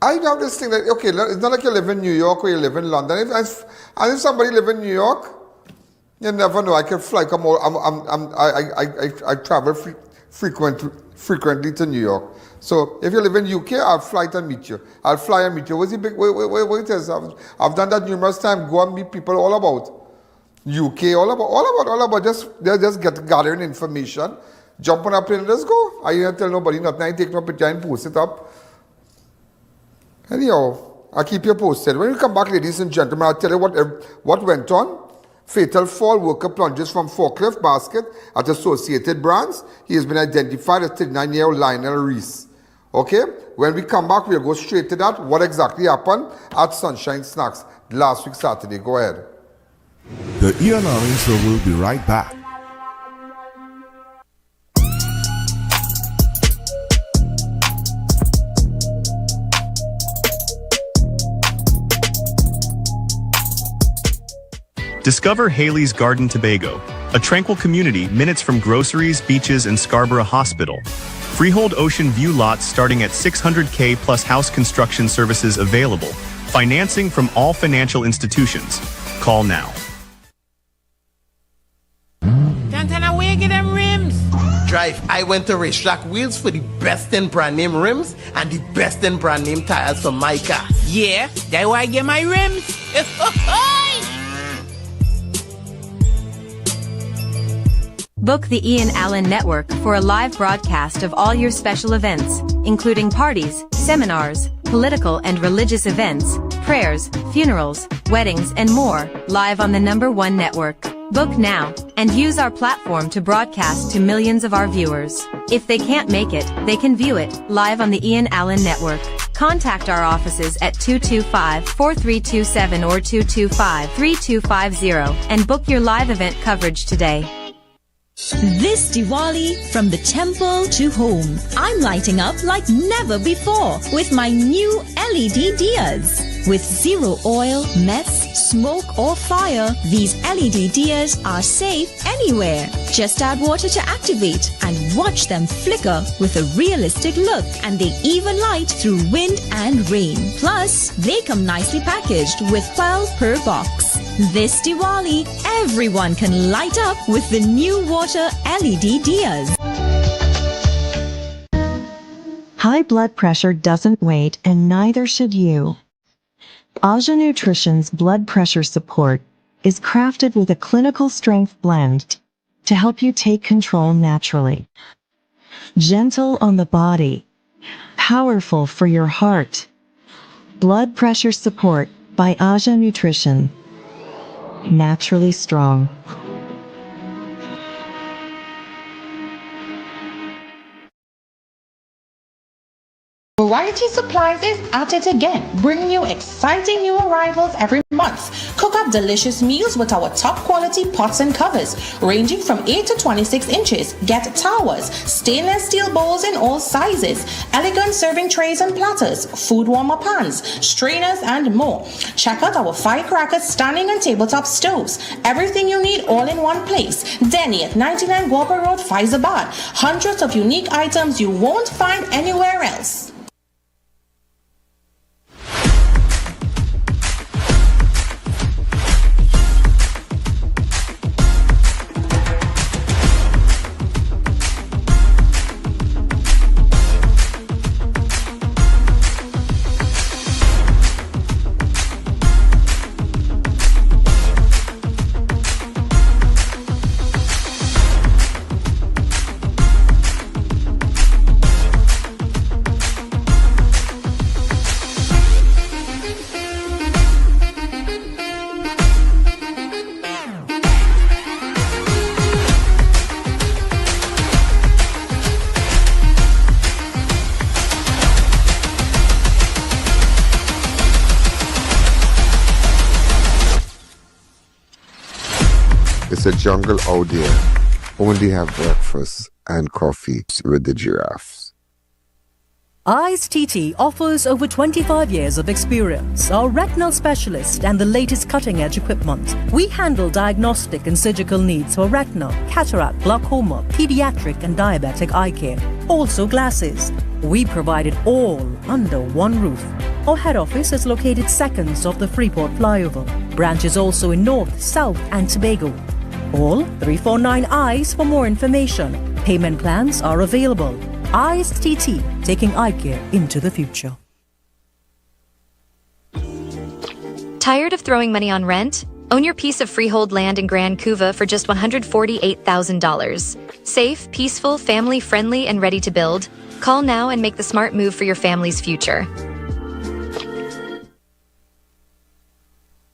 I have this thing that, okay, it's not like you live in New York or you live in London. If somebody live in New York, you never know. I can fly, I travel frequently to New York. So if you live in UK, I'll fly and meet you. I'll fly and meet you. What's the big, wait, it is. I've done that numerous times. Go and meet people all about UK, all about. Just gathering information. Jump on a plane and just go. I didn't tell nobody nothing. I take no picture and post it up. Anyhow, I'll keep you posted. When we come back, ladies and gentlemen, I'll tell you what went on. Fatal fall, worker plunges from forklift basket at Associated Brands. He has been identified as 39-year-old Lionel Reis. Okay? When we come back, we'll go straight to that. What exactly happened at Sunshine Snacks last week, Saturday. Go ahead. The I.A.N. Show will be right back. Discover Haley's Garden Tobago, a tranquil community minutes from groceries, beaches, and Scarborough Hospital. Freehold ocean view lots starting at $600K plus house construction services available. Financing from all financial institutions. Call now. Tantana, where you get them rims? Drive, I went to Racetrack Wheels for the best in brand name rims and the best in brand name tires for my car. Yeah, that's where I get my rims. Book the Ian Allen Network for a live broadcast of all your special events, including parties, seminars, political and religious events, prayers, funerals, weddings and more, live on the #1 network. Book now, and use our platform to broadcast to millions of our viewers. If they can't make it, they can view it, live on the Ian Allen Network. Contact our offices at 225-4327 or 225-3250 and book your live event coverage today. This Diwali, from the temple to home, I'm lighting up like never before with my new LED diyas. With zero oil, mess, smoke or fire, these LED diyas are safe anywhere. Just add water to activate and watch them flicker with a realistic look, and they even light through wind and rain. Plus, they come nicely packaged with 12 per box. This Diwali, everyone can light up with the new water LED diyas. High blood pressure doesn't wait, and neither should you. I.A.N Nutrition's blood pressure support is crafted with a clinical strength blend to help you take control naturally. Gentle on the body, powerful for your heart. Blood pressure support by I.A.N Nutrition. Naturally strong. Variety Supplies is at it again, bringing you exciting new arrivals every month. Cook up delicious meals with our top quality pots and covers, ranging from 8 to 26 inches. Get towers, stainless steel bowls in all sizes, elegant serving trays and platters, food warmer pans, strainers and more. Check out our firecracker standing and tabletop stoves. Everything you need all in one place. Denny at 99 Guapa Road, Faizabad. Hundreds of unique items you won't find anywhere else. It's a jungle out there. Only have breakfast and coffee with the giraffes. I's TT offers over 25 years of experience, are retinal specialist and the latest cutting-edge equipment. We handle diagnostic and surgical needs for retina, cataract, glaucoma, pediatric and diabetic eye care. Also glasses. We provide it all under one roof. Our head office is located seconds off the Freeport flyover. Branches also in North, South and Tobago. Call 349 Eyes for more information. Payment plans are available. Eyes TT, taking eye care into the future. Tired of throwing money on rent? Own your piece of freehold land in Grand Couva for just $148,000. Safe, peaceful, family-friendly, and ready to build? Call now and make the smart move for your family's future.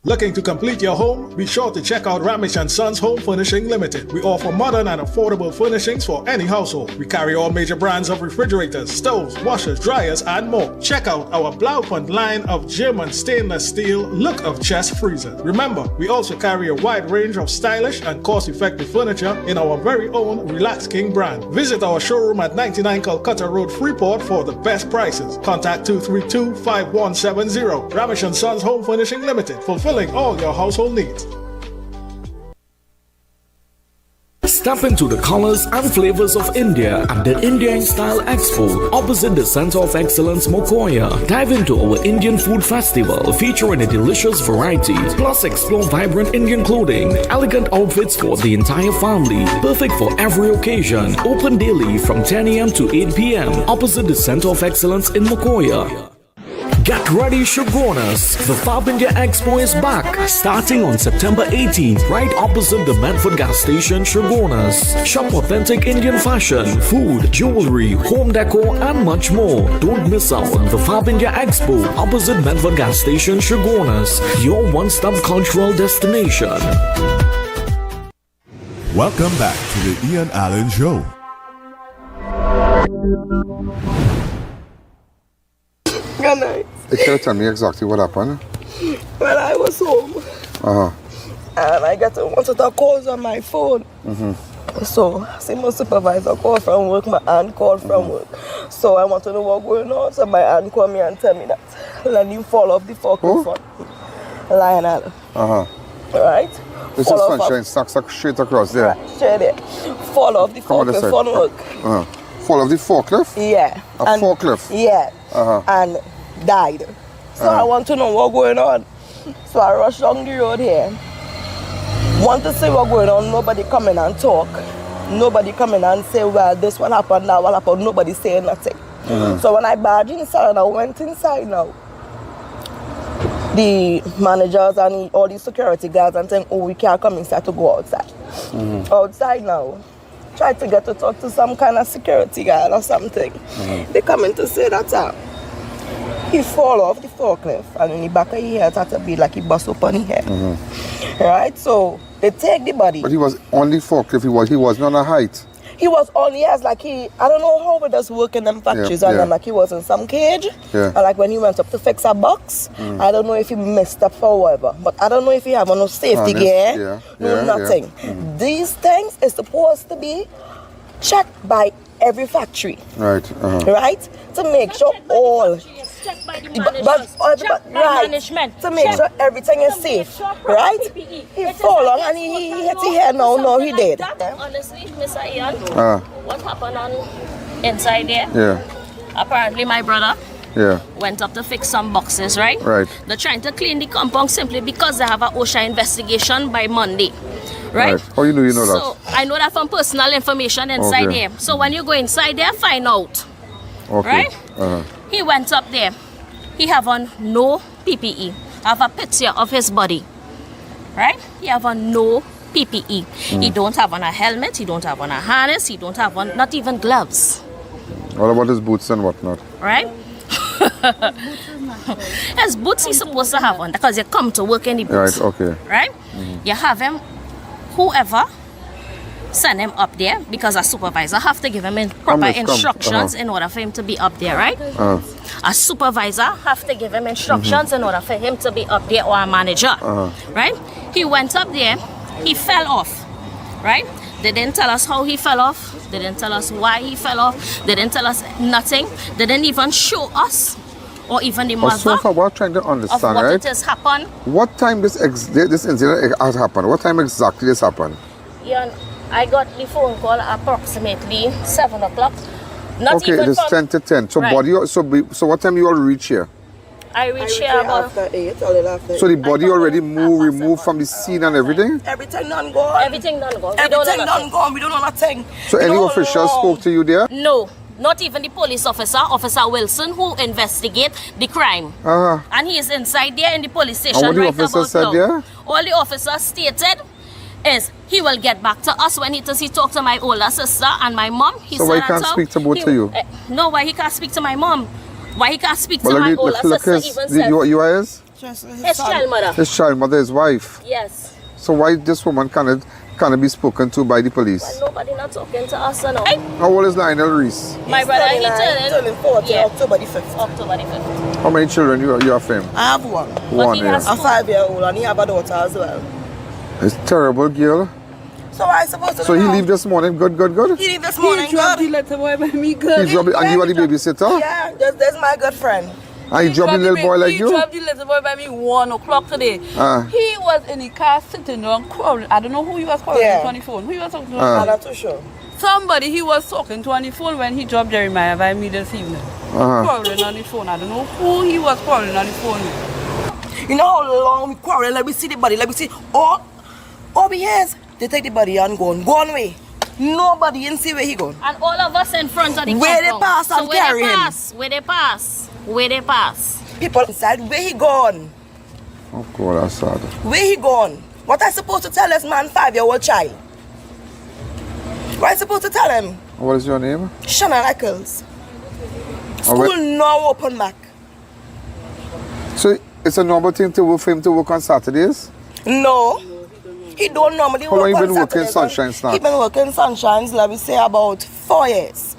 Looking to complete your home? Be sure to check out Ramesh & Sons Home Furnishing Limited. We offer modern and affordable furnishings for any household. We carry all major brands of refrigerators, stoves, washers, dryers, and more. Check out our Blaufund line of German stainless steel look of chest freezers. Remember, we also carry a wide range of stylish and cost-effective furniture in our very own Relax King brand. Visit our showroom at 99 Calcutta Road, Freeport for the best prices. Contact 232-5170. Ramesh & Sons Home Furnishing Limited. Fulfilling all your household needs. Step into the colors and flavors of India at the India in Style Expo opposite the Center of Excellence Mokoya. Dive into our Indian Food Festival featuring a delicious variety. Plus explore vibrant Indian clothing, elegant outfits for the entire family, perfect for every occasion. Open daily from 10 a.m. to 8 p.m. opposite the Center of Excellence in Mokoya. Get ready, Shoguners. The Fab India Expo is back, starting on September 18th, right opposite the Medford gas station, Shoguners. Shop authentic Indian fashion, food, jewelry, home decor, and much more. Don't miss out on the Fab India Expo, opposite Medford gas station, Shoguners. Your one-stop cultural destination. Welcome back to the Ian Allen Show. Good night. Can you tell me exactly what happened? When I was home, and I got one set of calls on my phone. So, I see my supervisor call from work, my aunt called from work. So, I want to know what's going on. So, my aunt called me and tell me that Lenny fall off the forklift. Lionel. Right? This is Sunshine, stuck straight across there. Right, straight there. Fall off the forklift from work. Fall off the forklift? Yeah. A forklift? Yeah. And died. So I want to know what's going on. So I rushed down the road here. Want to see what's going on. Nobody come in and talk. Nobody come in and say, well, this one happened, that one happened. Nobody saying nothing. So when I barged inside and I went inside now, the managers and all the security guards and saying, oh, we can't come inside to go outside. Outside now. Try to get to talk to some kind of security guard or something. They come in to say that he fall off the forklift and in the back of his head had to be like he bust up on his head. Right? So they take the body. But he was on the forklift, he was not on a height. He was on, yes, like I don't know how it does work in them factories and then like he was in some cage. And like when he went up to fix a box, I don't know if he messed up or whatever. But I don't know if he have no safety gear, nothing. These things is supposed to be checked by every factory. Right. To make sure all management to make sure everything is safe, right? He fall on and he hit his head now, he dead. Honestly, Mr. Ian, what happened on inside there? Apparently my brother went up to fix some boxes, right? They're trying to clean the compound simply because they have an OSHA investigation by Monday. Right? How you know that? So I know that from personal information inside there. So when you go inside there, find out. Right? He went up there. He have on no PPE. I have a picture of his body. Right? He have on no PPE. He don't have on a helmet. He don't have on a harness. He don't have on not even gloves. What about his boots and whatnot? Right? His boots he's supposed to have on because you come to work in the boots. Right? You have him, whoever send him up there because a supervisor have to give him proper instructions in order for him to be up there, right? A supervisor have to give him instructions in order for him to be up there, or a manager, right? He went up there, he fell off, right? They didn't tell us how he fell off. They didn't tell us why he fell off. They didn't tell us nothing. They didn't even show us or even the mother so far, we're trying to understand, of what right? it has happened. What time this incident has happened? What time exactly this happened? Yeah, I got the phone call approximately 7 o'clock. Not even it is 10 to 10. So body. So what time you all reach here? I reached here about after 8, a little after 8. So the body already removed from the scene and everything? Everything done gone. Everything done gone. Everything done gone. We don't know nothing. So any officials spoke to you there? No. Not even the police officer, Officer Wilson, who investigate the crime. And he is inside there in the police station. And what the officer said there? All the officer stated is he will get back to us when he talk to my older sister and my mom. So why he can't speak to both of you? No, why he can't speak to my mom? Why he can't speak to my older sister? You are his? His child mother. His child mother, his wife? Yes. So why this woman cannot be spoken to by the police? Well, nobody not talking to us, no. How old is Lionel Reis? My brother, he turning 40, October the 5th. October the 5th. How many children you have for him? I have one. One, yeah. A 5-year-old, and he have a daughter as well. It's terrible, girl. So I supposed to So he leave this morning, good? He leave this morning, He dropped the little boy by me, good. He dropped and you are the babysitter? Yeah, that's my good friend. And he dropped the little boy like you? He dropped the little boy by me 1 o'clock today. He was in the car sitting down quarreling. I don't know who he was quarreling on the phone. Who he was talking to? I'm not too sure. Somebody he was talking to on the phone when he dropped Jeremiah by me this evening. Quarreling on the phone. I don't know who he was quarreling on the phone with. You know how long we quarrel? Let me see the body. Let me see. Over years, they take the body and go on way. Nobody can see where he gone. And all of us in front of the where they pass and so carry him. Where they pass. people inside. Where he gone? Oh God, that's sad. Where he gone? What I supposed to tell this man 5-year-old child? What I supposed to tell him? What is your name? Shannon Eccles. School now open back. So it's a normal thing for him to work on Saturdays? No. He don't normally How long work you on been working Saturdays. Sunshine Snacks? He been working Sunshines, let me say, about 4 years.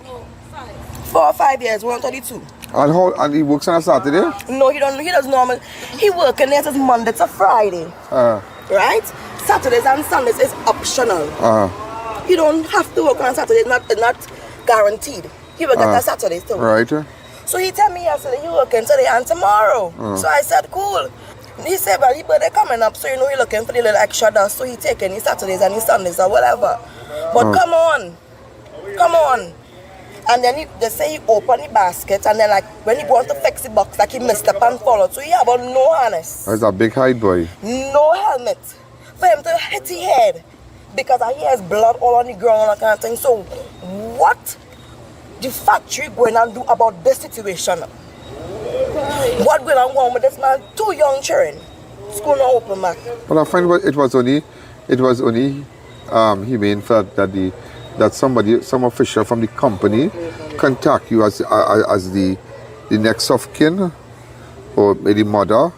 4 or 5 years, 132. And he works on a Saturday? No, he does normal. He working there since Monday to Friday. Right? Saturdays and Sundays is optional. You don't have to work on Saturdays, it's not guaranteed. He will get a Saturdays too. Right. So he tell me yesterday, you working today and tomorrow. So I said, cool. He said, well, his birthday coming up, so you know he's looking for the little extra dust, so he taking his Saturdays and his Sundays or whatever. But come on. And then they say he open the basket, and then like when he go on to fix the box, like he messed up and followed. So he have on no harness. That's a big height boy. No helmet. For him to hit his head. Because he has blood all on the ground and that kind of thing. So what the factory going and do about this situation? What going on with this man? 2 young children. School not open back. Well, I find it was only humane for that some official from the company contact you as the next of kin or maybe mother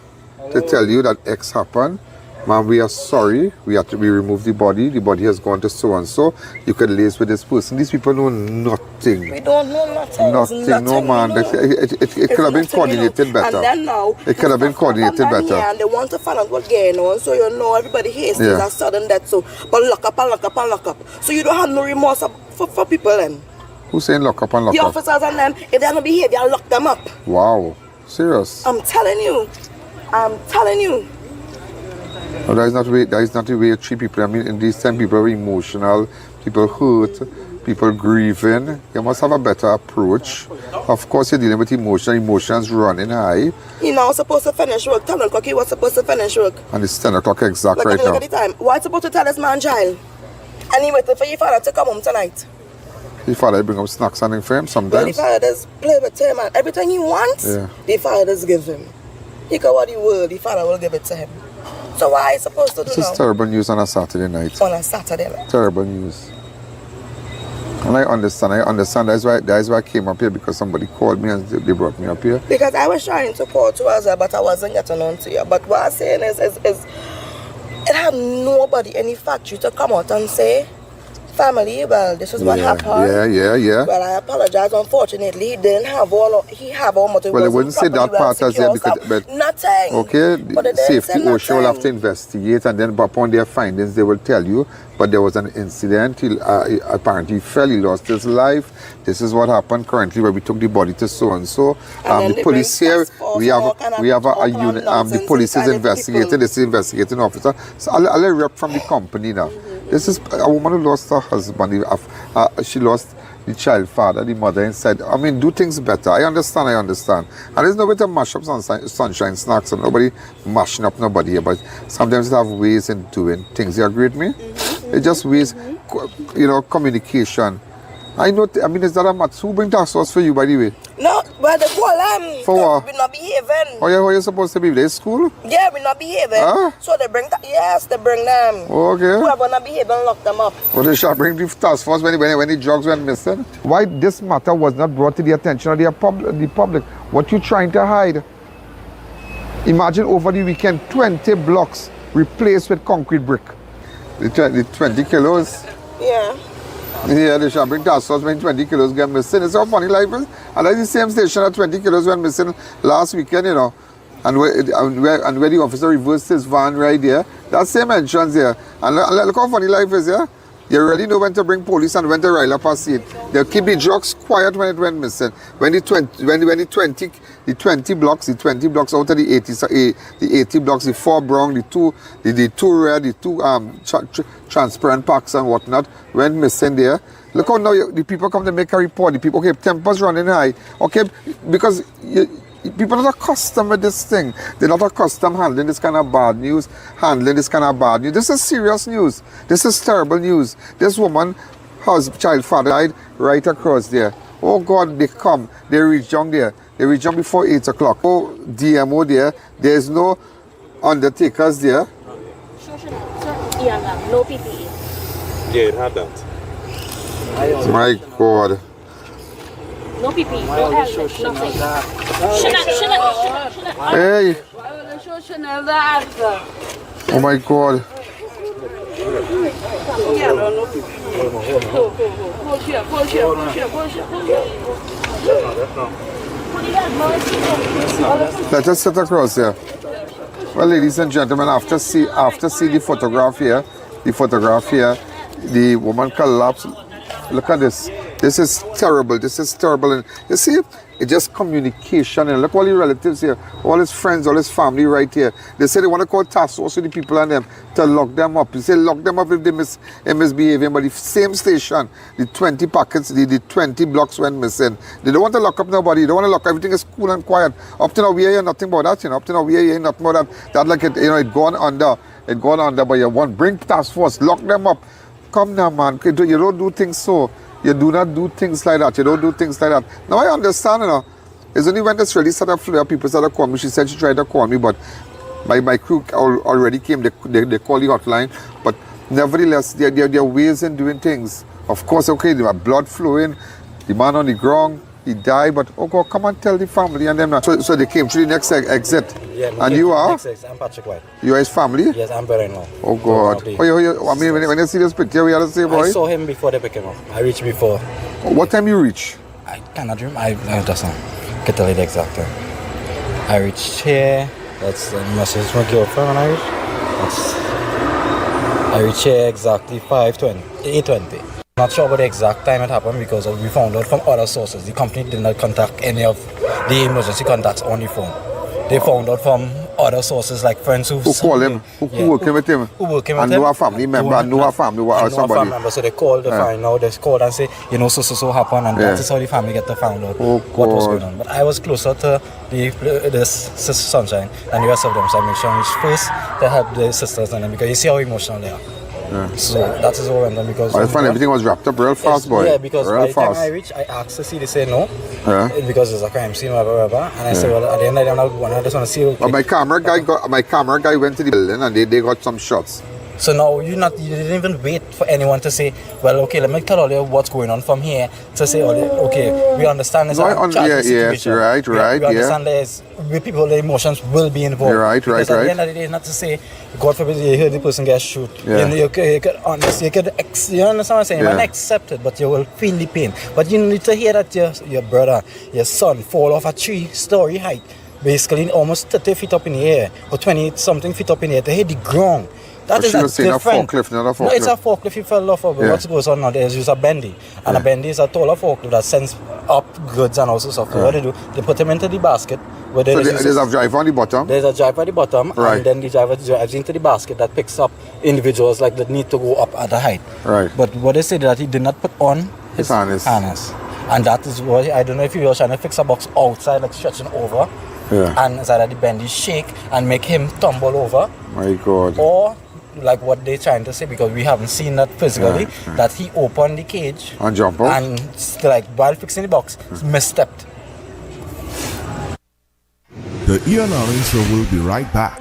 to tell you that X happened. Ma'am, we are sorry. We removed the body. The body has gone to so and so. You can liaise with this person. These people know nothing. We don't know nothing. Nothing. No, man. It could have been coordinated better. And then now, it could have been coordinated better. And they want to find out what's going on. So you know everybody hears things are sudden death. So, but lock up. So you don't have no remorse for people then. Who's saying lock up and lock the up? The officers and them, if they don't behave, they'll lock them up. Wow. Serious? I'm telling you. No, that is not the way you treat people. I mean, in these times, people are emotional, people hurt, people grieving. You must have a better approach. Of course, you're dealing with emotions running high. He now supposed to finish work. 10 o'clock, he was supposed to finish work. And it's 10 o'clock exact right now. Look at the time. Why supposed to tell this man child? And he waited for your father to come home tonight. His father bring up snacks and for him sometimes. Well, the father does play with him and everything he wants, the father does give him. He got what he will, the father will give it to him. So what are you supposed to do now? This is terrible news on a Saturday night. On a Saturday night. Terrible news. And I understand. That's why I came up here, because somebody called me and they brought me up here. Because I was trying to call to us, but I wasn't getting on to you. But what I'm saying is it had nobody in the factory to come out and say, family, well, this is what happened. Yeah. Well, I apologize. Unfortunately, he didn't have all material. Well, they wouldn't say that part as there because nothing. Okay, the safety OSHA will have to investigate, and then upon their findings, they will tell you. But there was an incident. He apparently fell. He lost his life. This is what happened currently, where we took the body to so and so. The police here, we have a unit. The police is investigating. This is investigating officer. So I'll rep from the company now. This is a woman who lost her husband. She lost the child father, the mother inside. I mean, do things better. I understand. And there's no way to mash up Sunshine Snacks, and nobody mashing up nobody here. But sometimes they have ways in doing things. You agree with me? It's just ways, communication. I mean, is that a match? Who bring that sauce for you, by the way? No, well, the call for what? We're not behaving. Oh, yeah, how are you supposed to be? They school? Yeah, we're not behaving. Huh? So they bring that. Yes, they bring them. Okay. Whoever not behaving, lock them up. Well, they shall bring the task force when the drugs went missing. Why this matter was not brought to the attention of the public? What you trying to hide? Imagine over the weekend, 20 blocks replaced with concrete brick. The 20 kilos. Yeah. Yeah, they shall bring task force when 20 kilos get missing. It's so funny, life is. And that's the same station that 20 kilos went missing last weekend, And where the officer reversed his van right there. That same entrance there. And look how funny life is, yeah? You already know when to bring police and when to rile up a scene. They'll keep the drugs quiet when it went missing. When the 20 blocks out of the 80 blocks, the 4 brown, the two red, the two transparent packs and whatnot went missing there. Look how now the people come to make a report. The people, okay, temper's running high. Okay, because people are not accustomed with this thing. They're not accustomed handling this kind of bad news, This is serious news. This is terrible news. This woman, her child father died right across there. Oh God, they reach down there. They reach out before 8 o'clock. Oh, DMO there. There's no undertakers there. No PPE. Yeah, it had that. My God. No PPE, no helmet, nothing. Hey. Oh my God. Let us sit across here. Well, ladies and gentlemen, after see the photograph here, the woman collapsed. Look at this. This is terrible. This is terrible. And you see, it's just communication. And look, all the relatives here, all his friends, all his family right here. They say they want to call task force with the people and them to lock them up. You say lock them up if they misbehaving. But the same station, the 20 packets, the 20 blocks went missing. They don't want to lock up nobody. They don't want to lock. Everything is cool and quiet. Up to now, we hear nothing about that. Up to now, we hear nothing about that. That like it, it gone under. It gone under. But you want bring task force, lock them up. Come now, man. You don't do things so. You do not do things like that. You don't do things like that. Now I understand, It's only when this really started flare, people started calling me. She said she tried to call me, but my crew already came. They called the hotline. But nevertheless, there are ways in doing things. Of course, okay, there was blood flowing. The man on the ground, he died. But, oh God, come and tell the family and them. So they came through the next exit. Yeah, and you are? Next exit. I'm Patrick White. You are his family? Yes, I'm brother-in-law. Oh God. I mean, when you see this picture, we had to say, boy. I saw him before they picked him up. I reached before. What time you reach? I cannot remember. I just can tell you the exact time. I reached here. That's the message my girlfriend when I reached. I reached here exactly 8:20. Not sure about the exact time it happened because we found out from other sources. The company did not contact any of the emergency contacts on the phone. They found out from other sources like friends who call him, who working with him, who working with and him, know a family member, and know a family or somebody. So they called, find out, they called and say, so happened, and that is how the family get to find out what was going on. But I was closer to the Sister Sunshine and the rest of them, so I made sure I reached first to help the sisters and them because you see how emotional they are. Yeah. So that is what went on because I found everything was wrapped up real fast, boy. Yeah, because real by the time fast. I reached, I asked to see, they say no, because it's a crime scene, whatever. And I said, well, at the end of the day, I'm not going. I just want to see. Okay. But my camera guy went to the building and they got some shots. So now you didn't even wait for anyone to say, well, okay, let me tell all you what's going on from here. To say, okay, we understand this. Yes, right. We understand there's people, the emotions will be involved. Right. At the end of the day, not to say, God forbid, you hear the person get shot. Yeah. You could honestly, you understand what I'm saying? You might accept it, but you will feel the pain. But you need to hear that your brother, your son, fall off a 3-story height, basically almost 30 feet up in the air, or 20-something feet up in the air, to hit the ground. That is different. A forklift, not a forklift. No, it's a forklift. He fell off. But what goes on now is use a bendy. And a bendy is a taller forklift that sends up goods and also stuff. So what they do, they put them into the basket. So there's a driver on the bottom? There's a driver at the bottom. Right. And then the driver drives into the basket that picks up individuals that need to go up at the height. Right. But what they say that he did not put on his harness. And that is why, I don't know if he was trying to fix a box outside, like stretching over. Yeah. And so that the bendy shake and make him tumble over. My God. Or like what they're trying to say, because we haven't seen that physically, that he opened the cage and jump out, and while fixing the box, misstepped. The I.A.N show will be right back.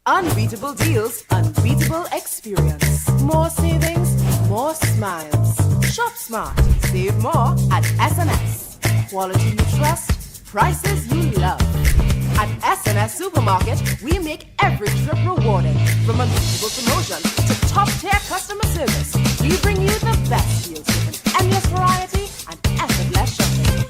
Unbeatable deals, unbeatable experience. More savings, more smiles. Shop smart, save more at S&S. Quality you trust, prices you love. At S&S Supermarket, we make every trip rewarding. From unbeatable promotion to top-tier customer service, we bring you the best deals with an endless variety and effortless shopping.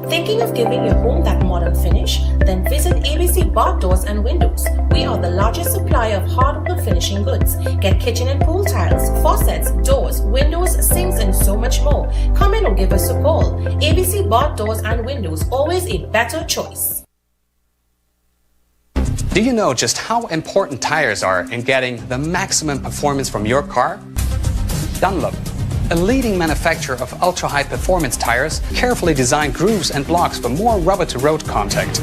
Thinking of giving your home that modern finish? Then visit ABC Bar Doors and Windows. We are the largest supplier of hardwood finishing goods. Get kitchen and pool tiles, faucets, doors, windows, sinks, and so much more. Come in or give us a call. ABC Bar Doors and Windows, always a better choice. Do you know just how important tires are in getting the maximum performance from your car? Dunlop, a leading manufacturer of ultra-high performance tires, carefully designed grooves and blocks for more rubber-to-road contact.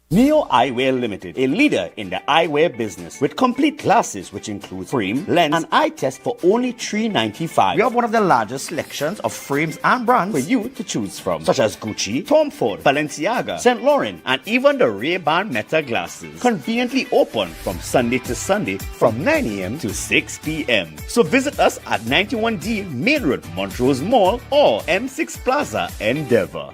Neo Eyewear Limited, a leader in the eyewear business with complete glasses which include frame, lens, and eye test for only $3.95. We have one of the largest selections of frames and brands for you to choose from, such as Gucci, Tom Ford, Balenciaga, St. Laurent, and even the Ray-Ban Meta glasses. Conveniently open from Sunday to Sunday from 9 a.m. to 6 p.m. So visit us at 91D Main Road, Montrose Mall, or M6 Plaza, Endeavour.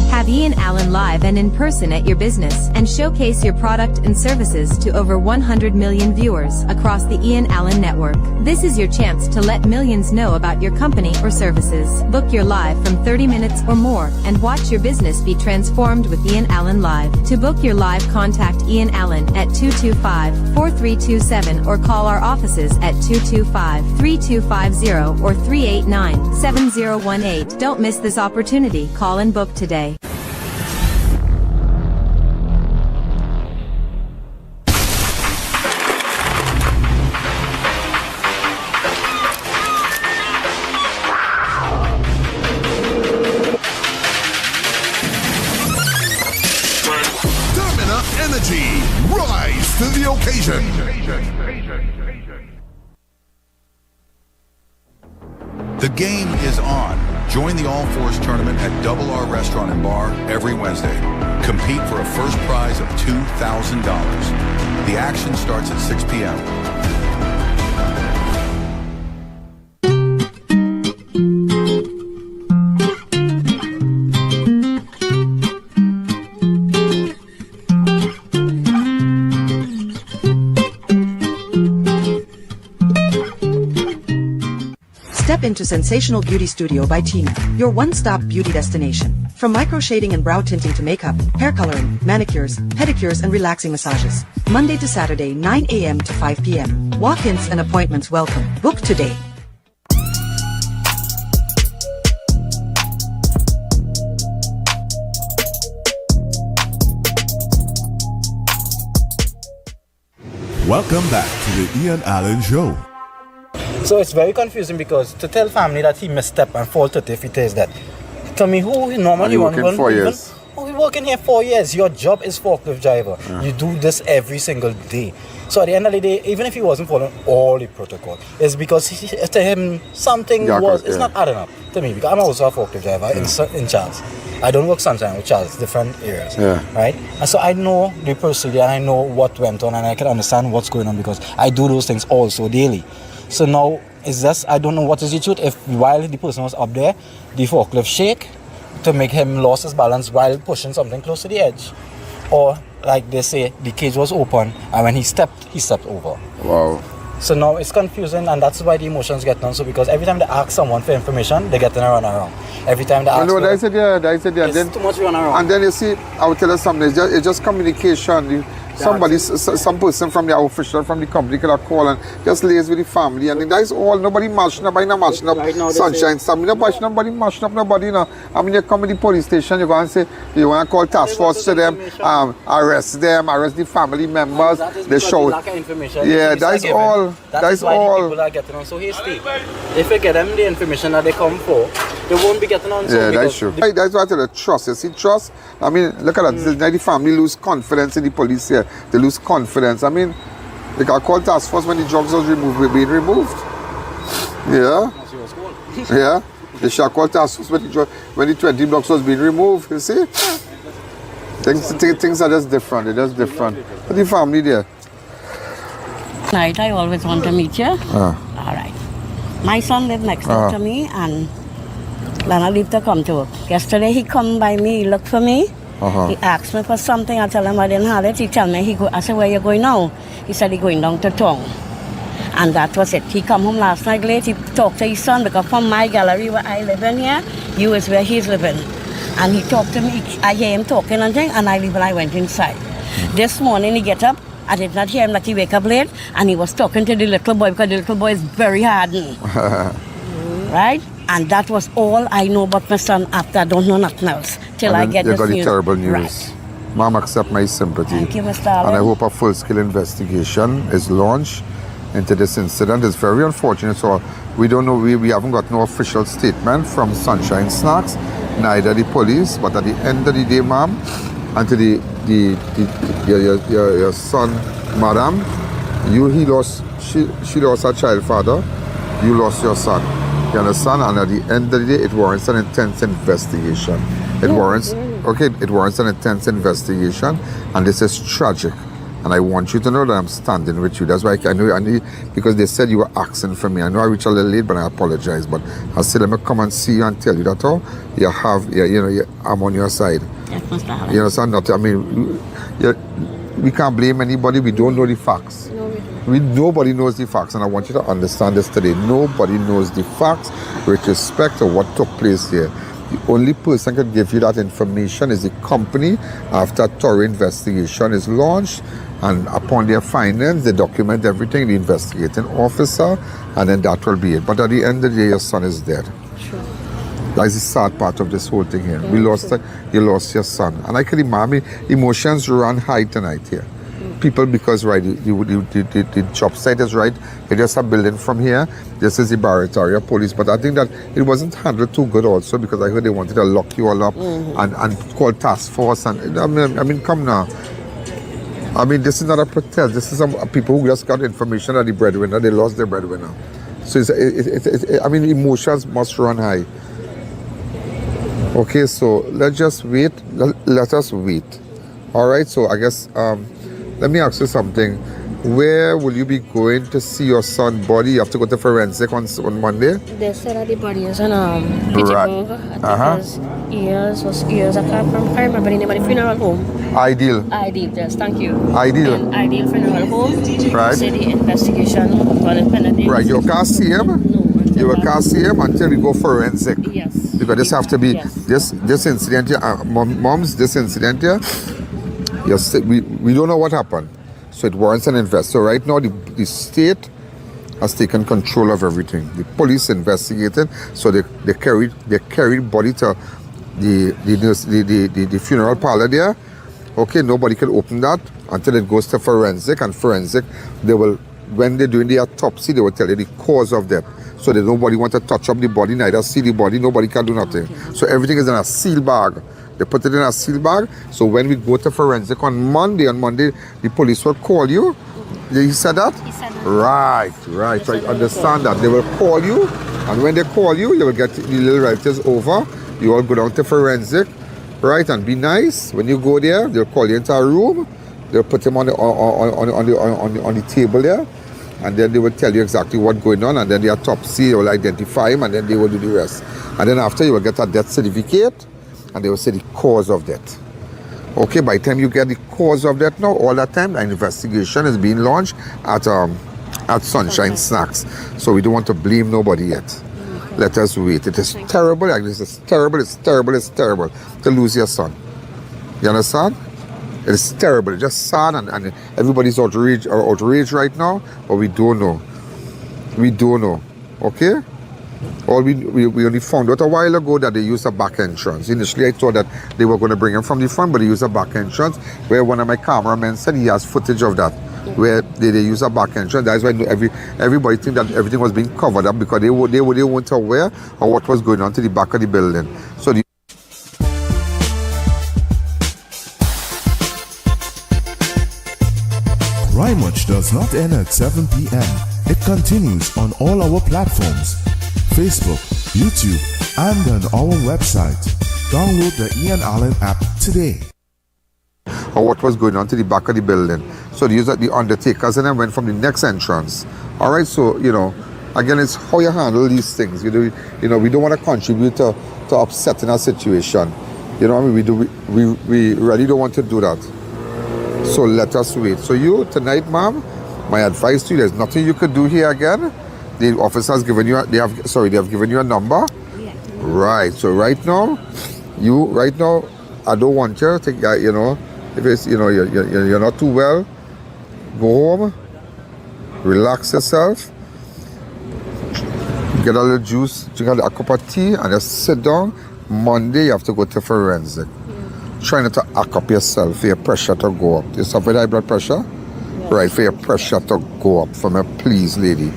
Have Ian Allen live and in person at your business and showcase your product and services to over 100 million viewers across the Ian Allen network. This is your chance to let millions know about your company or services. Book your live from 30 minutes or more and watch your business be transformed with Ian Allen Live. To book your live, contact Ian Allen at 225-4327 or call our offices at 225-3250 or 389-7018. Don't miss this opportunity. Call and book today. Rise to the occasion. The game is on. Join the All Fours tournament at Double R Restaurant and Bar every Wednesday. Compete for a first prize of $2,000. The action starts at 6 p.m. Step into Sensational Beauty Studio by Tina, your one-stop beauty destination. From micro shading and brow tinting to makeup, hair coloring, manicures, pedicures, and relaxing massages. Monday to Saturday, 9 a.m. to 5 p.m. Walk-ins and appointments welcome. Book today. Welcome back to the Ian Allen Show. So it's very confusing because to tell family that he misstep and fall 30 feet is that. To me, who normally working 4 years? We working here 4 years. Your job is forklift driver. You do this every single day. So at the end of the day, even if he wasn't following all the protocol, it's because to him something it's not adding up to me. Because I'm also a forklift driver in Charles. I don't work sunshine with Charles, different areas, right? And so I know the procedure and I know what went on and I can understand what's going on because I do those things also daily. So now, is this, I don't know what is the truth, if while the person was up there, the forklift shake to make him lose his balance while pushing something close to the edge. Or, like they say, the cage was open and when he stepped over. Wow. So now it's confusing and that's why the emotions get done. So because every time they ask someone for information, they get in a run around. Every time they ask that I said, it's then, too much run around. And then you see, I will tell you something, it's just communication. Some person from the official from the company could have called and just liaise with the family, and that is all. Nobody mashing up, sunshine stuff. Nobody mashing up nobody. I mean, you come to the police station, you go and say you want to call task force to them, arrest the family members. They show. Yeah, that is all. That is all. People are getting on so hasty. If you get them the information that they come for, they won't be getting on. Yeah, that's true. That's why I tell you, trust. You see, trust. I mean, look at that. Now the family lose confidence in the police here. They lose confidence. I mean, they got called task force when the drugs was being removed. Yeah. Yeah. They shall call task force when the 20 blocks was being removed. You see? Things are just different. They're just different. But the family there. Night, I always want to meet you. All right. My son lived next door to me, and then I leave to come to work. Yesterday he come by me, he looked for me. He asked me for something. I tell him I didn't have it. He tell me I said, where you going now? He said he going down to town. And that was it. He come home last night late. He talked to his son because from my gallery where I live in here, you is where he's living. And he talked to me. I hear him talking and thing, and I went inside. This morning he get up. I did not hear him that he wake up late, and he was talking to the little boy because the little boy is very hardened. Right? And that was all I know about my son after. I don't know nothing else till I get this news. You got the terrible news. Right. Mom, accept my sympathy. Thank you, Mr. Allen. And I hope a full-scale investigation is launched into this incident. It's very unfortunate. So we don't know, we haven't got no official statement from Sunshine Snacks, neither the police, but at the end of the day, ma'am, and to your son, madam, she lost her child father, you lost your son. You understand? And at the end of the day, it warrants an intense investigation. It warrants an intense investigation, and this is tragic. And I want you to know that I'm standing with you. That's why I know, because they said you were asking for me. I know I reached a little late, but I apologize. But I said, let me come and see you and tell you that I'm on your side. You understand? We can't blame anybody. We don't know the facts. Nobody knows the facts, and I want you to understand this today. Nobody knows the facts with respect to what took place here. The only person can give you that information is the company. After a thorough investigation is launched, and upon their findings, they document everything, the investigating officer, and then that will be it. But at the end of the day, your son is dead. Sure. That's the sad part of this whole thing here. You lost your son. And I can imagine emotions run high tonight here. People, because the job site is right, they just are building from here. This is the Barretaria police, but I think that it wasn't handled too good also, because I heard they wanted to lock you all up and call task force. And I mean, come now. I mean, this is not a protest. This is some people who just got information that the breadwinner, they lost their breadwinner. So I mean, emotions must run high. Okay, so let's just wait. Let us wait. All right. So I guess. Let me ask you something. Where will you be going to see your son's body? You have to go to forensic on Monday? They said that the body is in Crichlow. I can't remember the name of the funeral home. Ideal, yes, thank you. Ideal Funeral home. Right. Say the investigation will right, you can't see him? No. You can't see him until we go forensic. Yes. Because this have to be, this incident here, moms, this incident here, yes, we don't know what happened, so it warrants an invest. So right now, the state has taken control of everything. The police investigated, so they carried body to the funeral parlor there. Okay, nobody can open that until it goes to forensic, and forensic, they will, when they're doing the autopsy, they will tell you the cause of death. So that nobody want to touch up the body, neither see the body, nobody can do nothing. So everything is in a seal bag. They put it in a seal bag. So when we go to forensic on Monday, the police will call you. He said that? He said that. Right. So I understand that. They will call you, and when they call you, you will get the little relatives over. You all go down to forensic, right, and be nice. When you go there, they'll call you into a room. They'll put him on the table there, and then they will tell you exactly what's going on, and then the autopsy, they will identify him, and then they will do the rest. And then after, you will get a death certificate, and they will say the cause of death. Okay, by the time you get the cause of death now, all that time, an investigation is being launched at Sunshine Snacks. So we don't want to blame nobody yet. Let us wait. It is terrible. It's terrible to lose your son. You understand? It is terrible. It's just sad, and everybody's outraged right now, but we don't know. Okay? We only found out a while ago that they used a back entrance. Initially, I thought that they were going to bring him from the front, but they used a back entrance, where one of my cameramen said he has footage of that, where they use a back entrance. That's why everybody think that everything was being covered up, because they weren't aware of what was going on to the back of the building. So Crime Watch does not end at 7 p.m. It continues on all our platforms: Facebook, YouTube, and on our website. Download the I.A.N app today. Or what was going on to the back of the building. So they used the undertakers and then went from the next entrance. All right, so, again, it's how you handle these things. We don't want to contribute to upsetting a situation. You know what I mean? We really don't want to do that. So let us wait. So you, tonight, ma'am, my advice to you, there's nothing you could do here again. The officer has given you, they have given you a number. Yeah. Right. So right now, I don't want you to, if it's, you're not too well, go home, relax yourself, get a little juice, drink a cup of tea, and just sit down. Monday, you have to go to forensic. Try not to act up yourself for your pressure to go up. You suffer high blood pressure? Yes. Right, for your pressure to go up. For me, please, lady.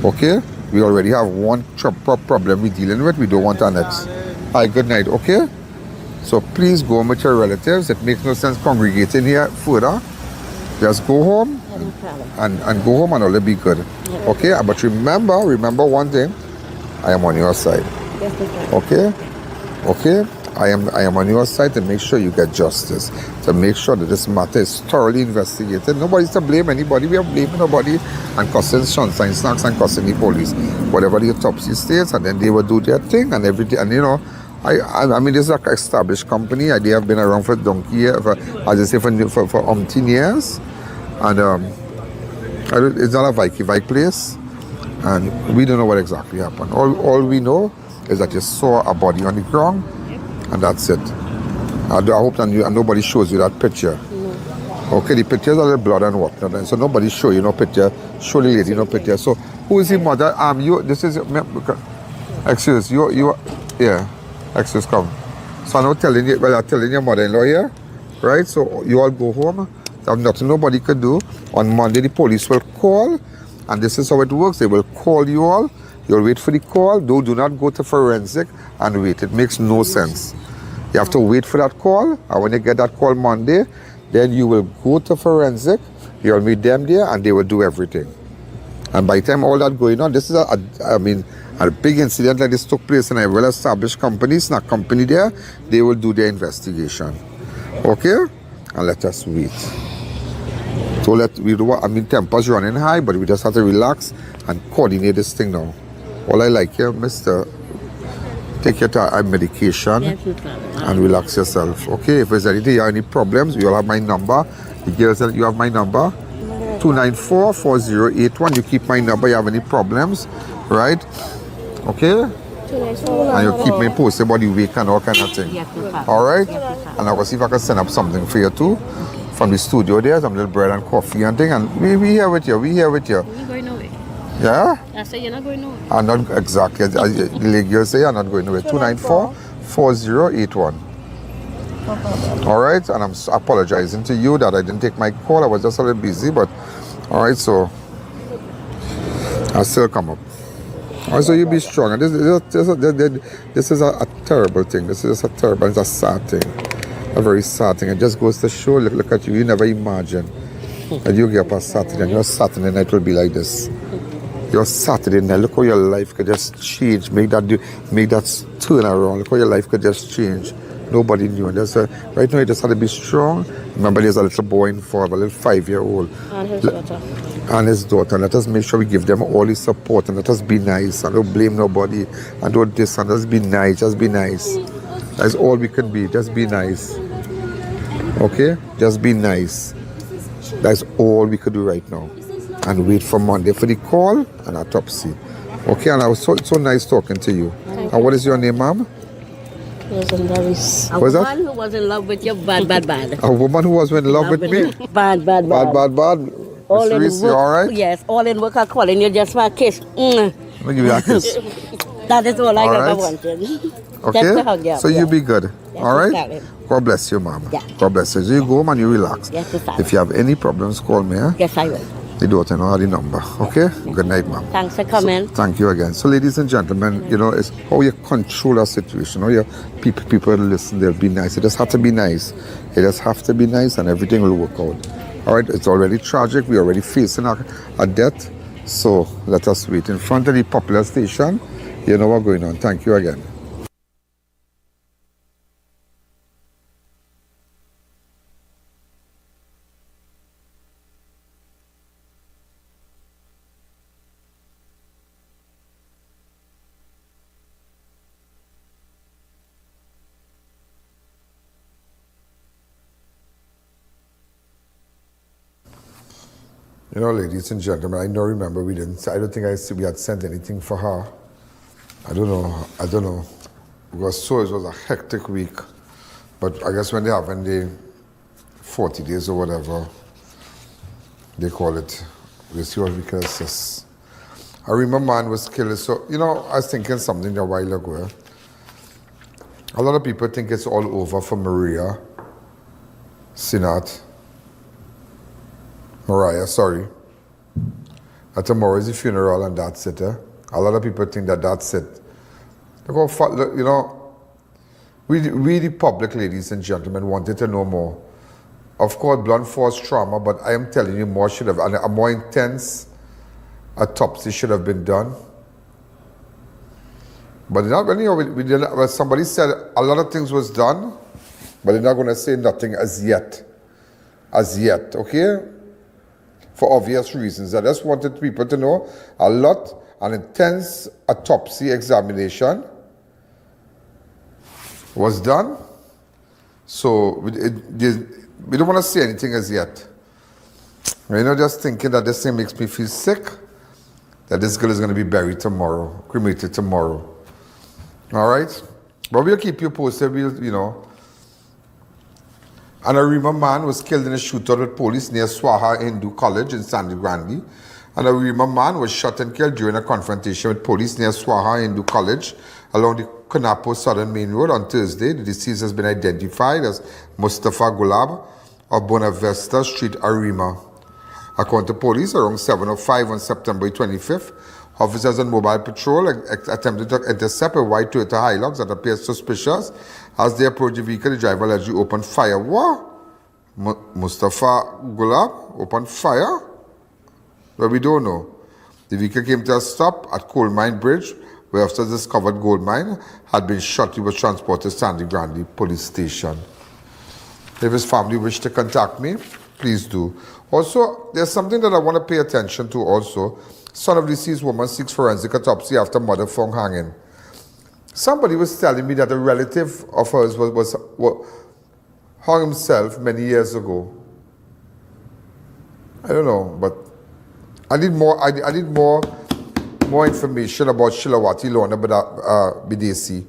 Okay? We already have one problem we're dealing with. We don't want our next. All right, good night, okay? So please go home with your relatives. It makes no sense congregating here further. Just go home and go home and all will be good. Okay? But remember one thing. I am on your side. Okay? Okay? I am on your side to make sure you get justice. To make sure that this matter is thoroughly investigated. Nobody's to blame anybody. We are blaming nobody and cussing sunshine snacks and cussing the police. Whatever the autopsy states, and then they will do their thing and everything. And you know, I mean, this is an established company. They have been around for donkey years, for umpteen years. And it's not a Viking place. And we don't know what exactly happened. All we know is that you saw a body on the ground, and that's it. I hope that nobody shows you that picture. Okay, the pictures are the blood and whatnot, so nobody show you no picture. Show the lady no picture. So who is the mother? This is excuse you. Yeah. Excuse, come. So I'm not telling you, I'm telling your mother-in-law here, right? So you all go home. There's nothing nobody could do. On Monday, the police will call, and this is how it works. They will call you all. You'll wait for the call. Do not go to forensic and wait. It makes no sense. You have to wait for that call, and when you get that call Monday, then you will go to forensic. You'll meet them there, and they will do everything. And by the time all that going on, this is a big incident like this took place in a well-established company, snack company there. They will do their investigation. Okay? And let us wait. So temper's running high, but we just have to relax and coordinate this thing now. All I like here, mister, take your medication and relax yourself. Okay? If there's anything, you have any problems, you all have my number. The girls, you have my number. 294-4081. You keep my number, you have any problems, right? Okay? And you keep me posted about the week and all kind of thing. Alright? And I will see if I can send up something for you too. From the studio there, some little bread and coffee and thing. And we here with you. You're going nowhere. Yeah? I say you're not going nowhere. I'm not exactly. The girls say I'm not going nowhere. 294-4081. Alright? And I'm apologizing to you that I didn't take my call. I was just a little busy, but alright, so I'll still come up. Also, you be strong. And this is a terrible thing. This is a terrible, it's a sad thing. A very sad thing. It just goes to show, look at you. You never imagine that you get up on Saturday and your Saturday night will be like this. Your Saturday night, look how your life could just change. Make that turn around. Look how your life could just change. Nobody knew. Right now, you just have to be strong. Remember, there's a little boy involved, a little 5-year-old. And his daughter. And his daughter. Let us make sure we give them all the support and let us be nice and don't blame nobody and don't this and just be nice. Just be nice. That's all we can be. Just be nice. Okay? Just be nice. That's all we could do right now. And wait for Monday for the call and autopsy. Okay? And I was so nice talking to you. And what is your name, ma'am? A woman who was in love with you, bad. A woman who was in love with me? Bad. All in work, you all right? Yes, all in work. I'm calling you just for a kiss. Let me give you a kiss. That is all I All ever right. wanted. Okay? Just to hug you. So you be good. Yes, all right? darling. God bless you, ma'am. Yeah. God bless you. So you go home and you relax. Yes, If you have any problems, call me. Yes, I will. The daughter know the number. Okay? Good night, ma'am. Thanks for coming. Thank you again. So, ladies and gentlemen, it's how you control a situation. How you people listen, they'll be nice. It just have to be nice. It just have to be nice and everything will work out. All right? It's already tragic. We're already facing a death. So, let us wait. In front of the popular station, you know what's going on. Thank you again. Ladies and gentlemen, I don't remember we had sent anything for her. I don't know. It was a hectic week. But I guess when they have the 40 days or whatever, they call it, we see what we can assist. I remember man was killed. So, you know, I was thinking something a while ago. A lot of people think it's all over for Mariah Seenath. That tomorrow is the funeral and that's it. A lot of people think that that's it. Look, you know, we the public, ladies and gentlemen, wanted to know more. Of course, blunt force trauma, but I am telling you, more should have, and a more intense autopsy should have been done. But not when somebody said a lot of things was done, but they're not going to say nothing as yet. As yet, okay? For obvious reasons. I just wanted people to know an intense autopsy examination was done. So we don't want to say anything as yet. You know, just thinking that this thing makes me feel sick, that this girl is going to be buried tomorrow, cremated tomorrow. All right? But we'll keep you posted, you know. An Arima man was killed in a shootout with police near Swaha Hindu College in Sandy Grande. An Arima man was shot and killed during a confrontation with police near Swaha Hindu College along the Chinapoo Southern Main Road on Thursday. The deceased has been identified as Mustafa Gulab of Bonavesta Street, Arima. According to police, around 7:05 on September 25th, officers on mobile patrol attempted to intercept a white Toyota Hilux that appeared suspicious. As they approached the vehicle, the driver allegedly opened fire. What? Mustafa Gulab opened fire? Well, we don't know. The vehicle came to a stop at Coal Mine Bridge, where officers discovered gold mine had been shot. He was transported to Sandy Grande Police Station. If his family wish to contact me, please do. Also, there's something that I want to pay attention to also. Son of deceased woman seeks forensic autopsy after mother found hanging. Somebody was telling me that a relative of hers was hung himself many years ago. I don't know, but I need more information about Shilawati Lorna Bidesi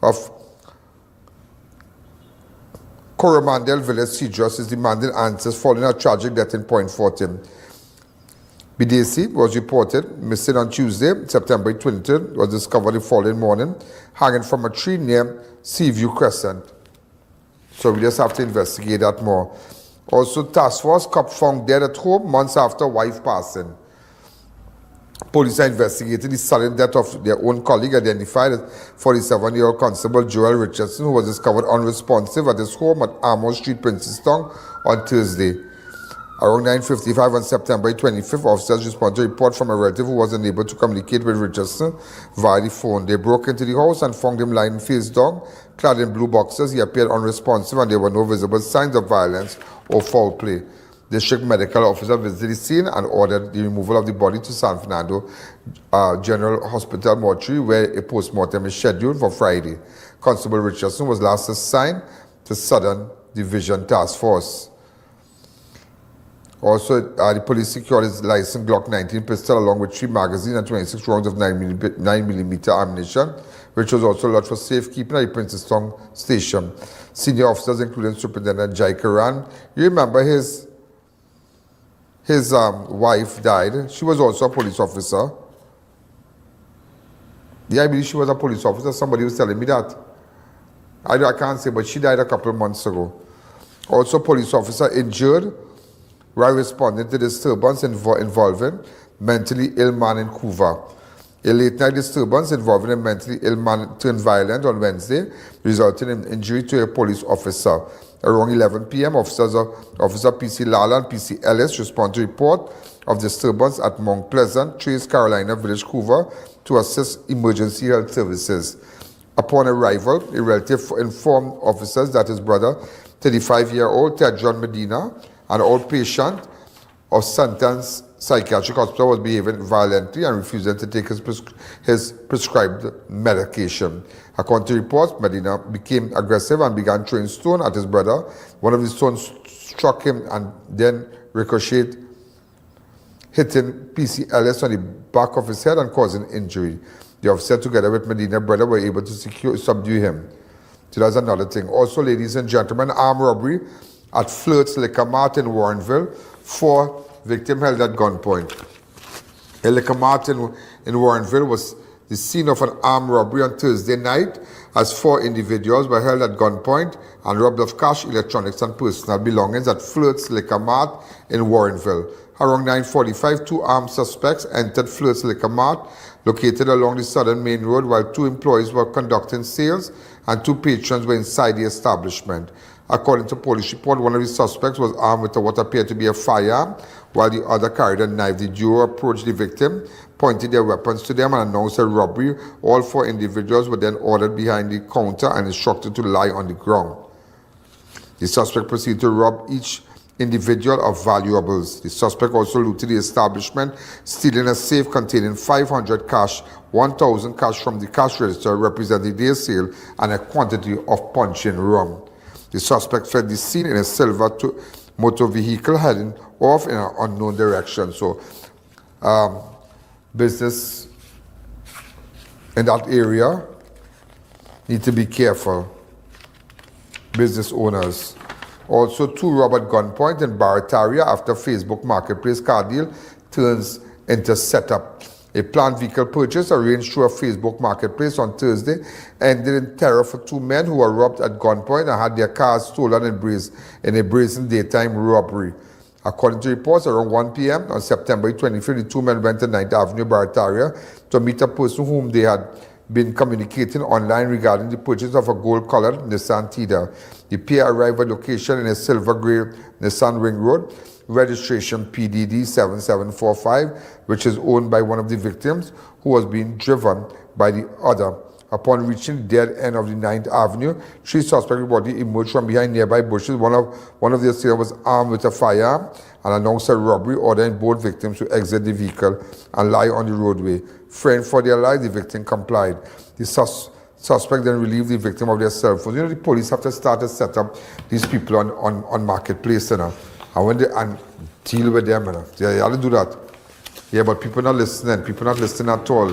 of Coromandel Village. Cedros is demanding answers following a tragic death in Point Fortin. Bidesi was reported missing on Tuesday, September 20th, was discovered the following morning, hanging from a tree near Seaview Crescent. So we just have to investigate that more. Also, task force cop found dead at home months after wife passing. Police are investigating the sudden death of their own colleague, identified as 47-year-old Constable Joel Richardson, who was discovered unresponsive at his home at Armour Street, Princestown on Thursday. Around 9:55 on September 25th, officers responded to a report from a relative who was unable to communicate with Richardson via the phone. They broke into the house and found him lying face down, clad in blue boxers. He appeared unresponsive and there were no visible signs of violence or foul play. District medical officer visited the scene and ordered the removal of the body to San Fernando General Hospital mortuary, where a post-mortem is scheduled for Friday. Constable Richardson was last assigned to Southern Division Task Force. Also, the police secured his licensed Glock 19 pistol along with 3 magazines and 26 rounds of 9mm ammunition, which was also lodged for safekeeping at the Princestown station. Senior officers, including Superintendent Jai Karan, you remember his wife died. She was also a police officer. Yeah, I believe she was a police officer. Somebody was telling me that. I can't say, but she died a couple of months ago. Also, police officer injured while responding to disturbance involving mentally ill man in Couva. A late-night disturbance involving a mentally ill man turned violent on Wednesday, resulting in injury to a police officer. Around 11 p.m., Officer P.C. Lala and P.C. Ellis responded to report of disturbance at Mount Pleasant, Trace Carolina Village, Couva, to assist emergency health services. Upon arrival, a relative informed officers that his brother, 35-year-old Ted John Medina, an old patient of Santans Psychiatric Hospital, was behaving violently and refusing to take his prescribed medication. According to reports, Medina became aggressive and began throwing stones at his brother. One of the stones struck him and then ricocheted, hitting P.C. Ellis on the back of his head and causing injury. The officer, together with Medina's brother, were able to subdue him. So that's another thing. Also, ladies and gentlemen, armed robbery at Flirt's Liquor Mart in Warrenville. 4 victims held at gunpoint. A liquor mart in in Warrenville was the scene of an armed robbery on Thursday night as 4 individuals were held at gunpoint and robbed of cash, electronics and personal belongings at Flirt's Liquor Mart in Warrenville. Around 9:45, 2 armed suspects entered Flirt's Liquor Mart, located along the southern main road, while 2 employees were conducting sales and 2 patrons were inside the establishment. According to police report, one of the suspects was armed with what appeared to be a firearm, while the other carried a knife. The duo approached the victim, pointed their weapons to them, and announced a robbery. All 4 individuals were then ordered behind the counter and instructed to lie on the ground. The suspect proceeded to rob each individual of valuables. The suspect also looted the establishment, stealing a safe containing 500 cash, 1,000 cash from the cash register representing their sale, and a quantity of punching rum. The suspect fled the scene in a silver motor vehicle heading off in an unknown direction. So, business in that area need to be careful. Business owners. Also, 2 robbed at gunpoint in Barataria after Facebook Marketplace car deal turns into setup. A planned vehicle purchase arranged through a Facebook Marketplace on Thursday ended in terror for 2 men who were robbed at gunpoint and had their cars stolen in a brazen daytime robbery. According to reports, around 1 p.m. on September 25th, the 2 men went to 9th Avenue, Barataria to meet a person whom they had been communicating online regarding the purchase of a gold-colored Nissan Tiida. The pair arrived at location in a silver-grey Nissan Ring Road, registration PDD 7745, which is owned by one of the victims, who was being driven by the other. Upon reaching the dead end of the 9th Avenue, 3 suspects reportedly emerged from behind nearby bushes. One of the assailants was armed with a firearm and announced a robbery, ordering both victims to exit the vehicle and lie on the roadway. Fearing for their lives, the victim complied. The suspect then relieved the victim of their cell phones. You know, the police have to start to set up these people on Marketplace, you know, and deal with them, you know. They have to do that. Yeah, but people not listening. People not listening at all.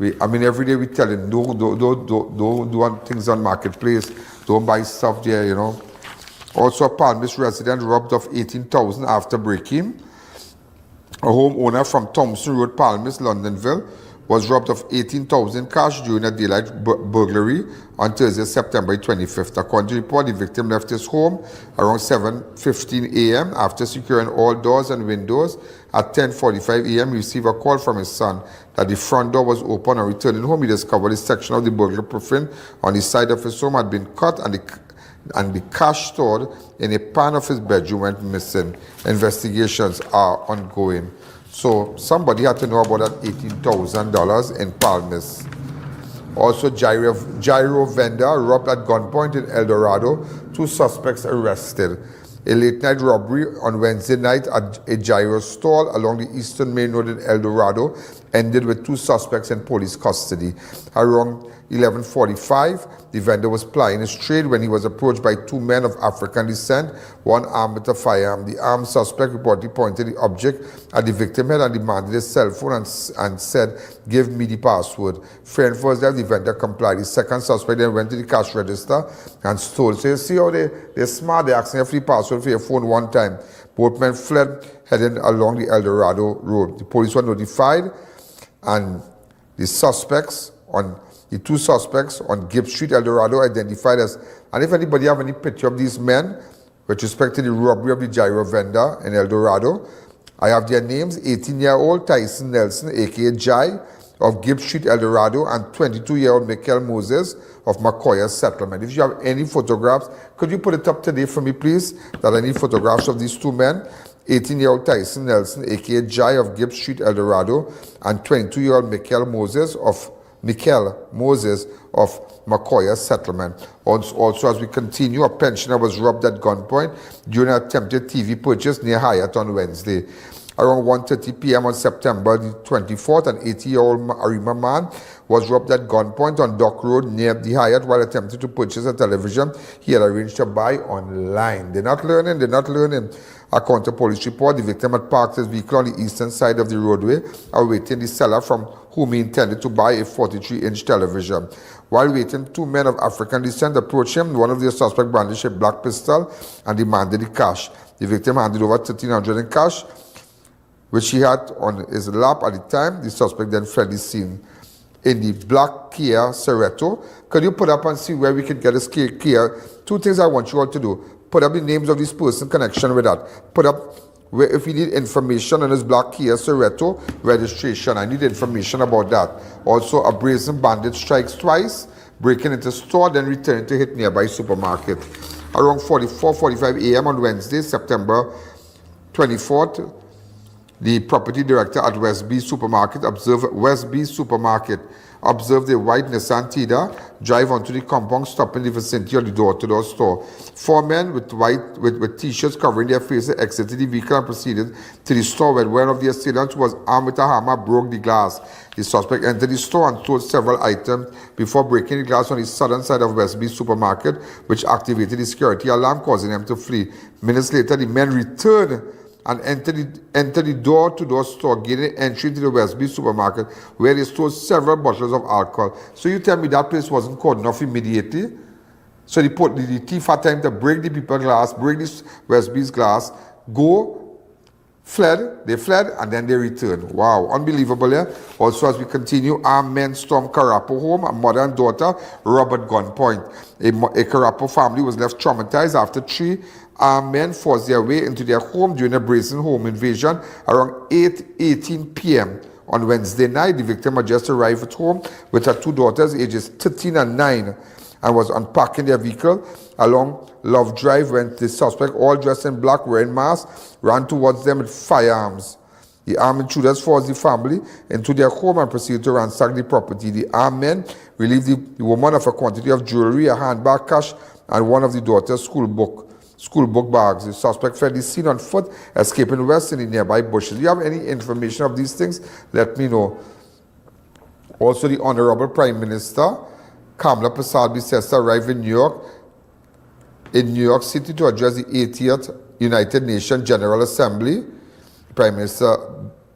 Every day we tell them, don't do things on Marketplace. Don't buy stuff there, you know. Also, a Palmis resident robbed of $18,000 after breaking. A homeowner from Thompson Road, Palmis, Londonville, was robbed of $18,000 cash during a daylight burglary on Thursday, September 25th. According to the report, the victim left his home around 7:15 a.m. after securing all doors and windows. At 10:45 a.m., he received a call from his son that the front door was open. On returning home, he discovered a section of the burglar print on the side of his home had been cut and the cash stored in a pan of his bedroom went missing. Investigations are ongoing. So somebody had to know about that $18,000 in Palmis. Also, gyro vendor robbed at gunpoint in El Dorado. 2 suspects arrested. A late-night robbery on Wednesday night at a gyro stall along the eastern main road in El Dorado ended with 2 suspects in police custody. Around 11:45, the vendor was plying his trade when he was approached by 2 men of African descent, one armed with a firearm. The armed suspect reportedly pointed the object at the victim head and demanded his cell phone and said, "Give me the password." Friend first left, the vendor complied. The second suspect then went to the cash register and stole. So you see how they're smart. They're asking you for the password for your phone one time. Both men fled, heading along the El Dorado road. The police were notified, and the 2 suspects on Gibbs Street, El Dorado, identified as, and if anybody have any picture of these men with respect to the robbery of the gyro vendor in El Dorado, I have their names: 18-year-old Tyson Nelson, aka Jai, of Gibbs Street, El Dorado, and 22-year-old Michael Moses of Macoya Settlement. If you have any photographs, could you put it up today for me, please? That I need photographs of these 2 men. 18-year-old Tyson Nelson, aka Jai of Gibbs Street, El Dorado, and 22-year-old Michael Moses of Macoya Settlement. Also, as we continue, a pensioner was robbed at gunpoint during an attempted TV purchase near Hyatt on Wednesday. Around 1:30 p.m. on September the 24th, an 80-year-old Arima man was robbed at gunpoint on Dock Road near the Hyatt while attempting to purchase a television he had arranged to buy online. They're not learning. According to police report, the victim had parked his vehicle on the eastern side of the roadway, awaiting the seller from whom he intended to buy a 43-inch television. While waiting, 2 men of African descent approached him. One of the suspects brandished a black pistol and demanded the cash. The victim handed over $1,300 in cash which he had on his lap at the time. The suspect then fled the scene in the black Kia Ceretto. Could you put up and see where we could get this Kia? Two things I want you all to do. Put up the names of this person in connection with that. Put up where, if you need information on this black Kia Ceretto registration, I need information about that. Also, a brazen bandit strikes twice, breaking into store, then returning to hit nearby supermarket. Around 4:45 a.m. on Wednesday, September 24th, the property director at Westby Supermarket observed a white Nissan Tida drive onto the compound, stop in the vicinity of the door-to-door store. Four men with t-shirts covering their faces exited the vehicle and proceeded to the store, where one of the assailants was armed with a hammer, broke the glass. The suspect entered the store and stole several items before breaking the glass on the southern side of Westby Supermarket, which activated the security alarm, causing them to flee. Minutes later, the men returned and entered the door-to-door store, gaining entry into the Westby Supermarket, where they stole several bottles of alcohol. So you tell me that place wasn't cordoned off immediately? So the thief had time to break the people's glass, break this Westby's glass, they fled, and then they returned. Wow, unbelievable, yeah? Also, as we continue, armed men stormed Chinapoo home, a mother and daughter robbed at gunpoint. A Chinapoo family was left traumatized after 3 armed men forced their way into their home during a brazen home invasion around 8:18 p.m. on Wednesday night. The victim had just arrived at home with her 2 daughters, ages 13 and 9, and was unpacking their vehicle along Love Drive when the suspect, all dressed in black, wearing masks, ran towards them with firearms. The armed intruders forced the family into their home and proceeded to ransack the property. The armed men relieved the woman of a quantity of jewelry, a handbag, cash, and one of the daughter's school book bags. The suspect fled the scene on foot, escaping west in the nearby bushes. If you have any information of these things, let me know. Also, the Honorable Prime Minister, Kamala Persad-Bissessar, arrived in New York City to address the 80th United Nations General Assembly. Prime Minister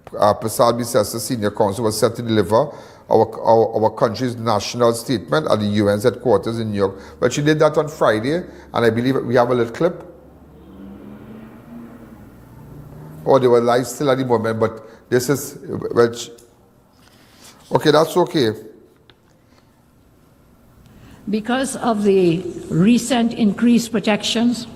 Persad-Bissessar Senior Counsel was set to deliver our country's national statement at the UN's headquarters in New York. But she did that on Friday, and I believe we have a little clip. Oh, they were live still at the moment, but this is, okay, that's okay. Because of the recent increased protections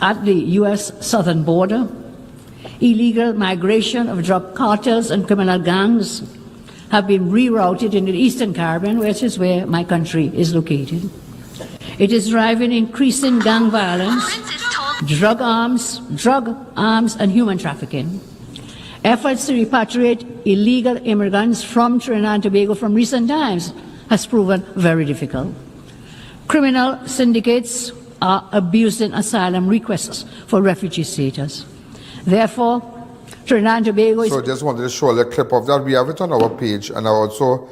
at the U.S. southern border, illegal migration of drug cartels and criminal gangs have been rerouted into the Eastern Caribbean, which is where my country is located. It is driving increasing gang violence, drug arms, and human trafficking. Efforts to repatriate illegal immigrants from Trinidad and Tobago from recent times has proven very difficult. Criminal syndicates are abusing asylum requests for refugee status. Therefore, Trinidad and Tobago is... So I just wanted to show a clip of that. We have it on our page, and also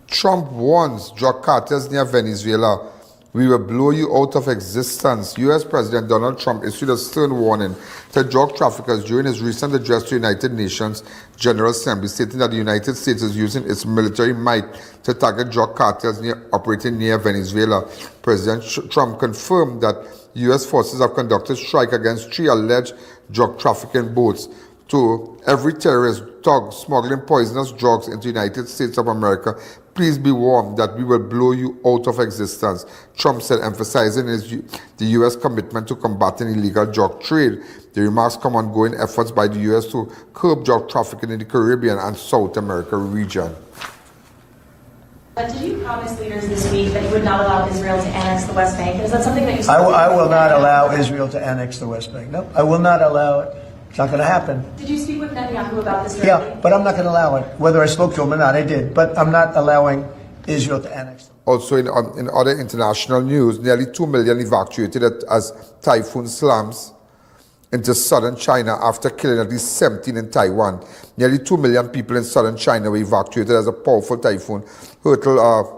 Trump warns drug cartels near Venezuela, we will blow you out of existence. U.S. President Donald Trump issued a stern warning to drug traffickers during his recent address to United Nations General Assembly, stating that the United States is using its military might to target drug cartels operating near Venezuela. President Trump confirmed that U.S. forces have conducted strike against 3 alleged drug trafficking boats. To every terrorist thug smuggling poisonous drugs into the United States of America, please be warned that we will blow you out of existence, Trump said, emphasizing the U.S. commitment to combating illegal drug trade. The remarks come on ongoing efforts by the U.S. to curb drug trafficking in the Caribbean and South America region. But did you promise leaders this week that you would not allow Israel to annex the West Bank? Is that something that you... I will not allow Israel to annex the West Bank. No, I will not allow it. It's not going to happen. Did you speak with Netanyahu about this directly? Yeah, but I'm not going to allow it. Whether I spoke to him or not, I did. But I'm not allowing Israel to annex them. Also, in other international news, nearly 2 million evacuated as typhoon slams into southern China after killing at least 17 in Taiwan. Nearly 2 million people in southern China were evacuated as a powerful typhoon hurtled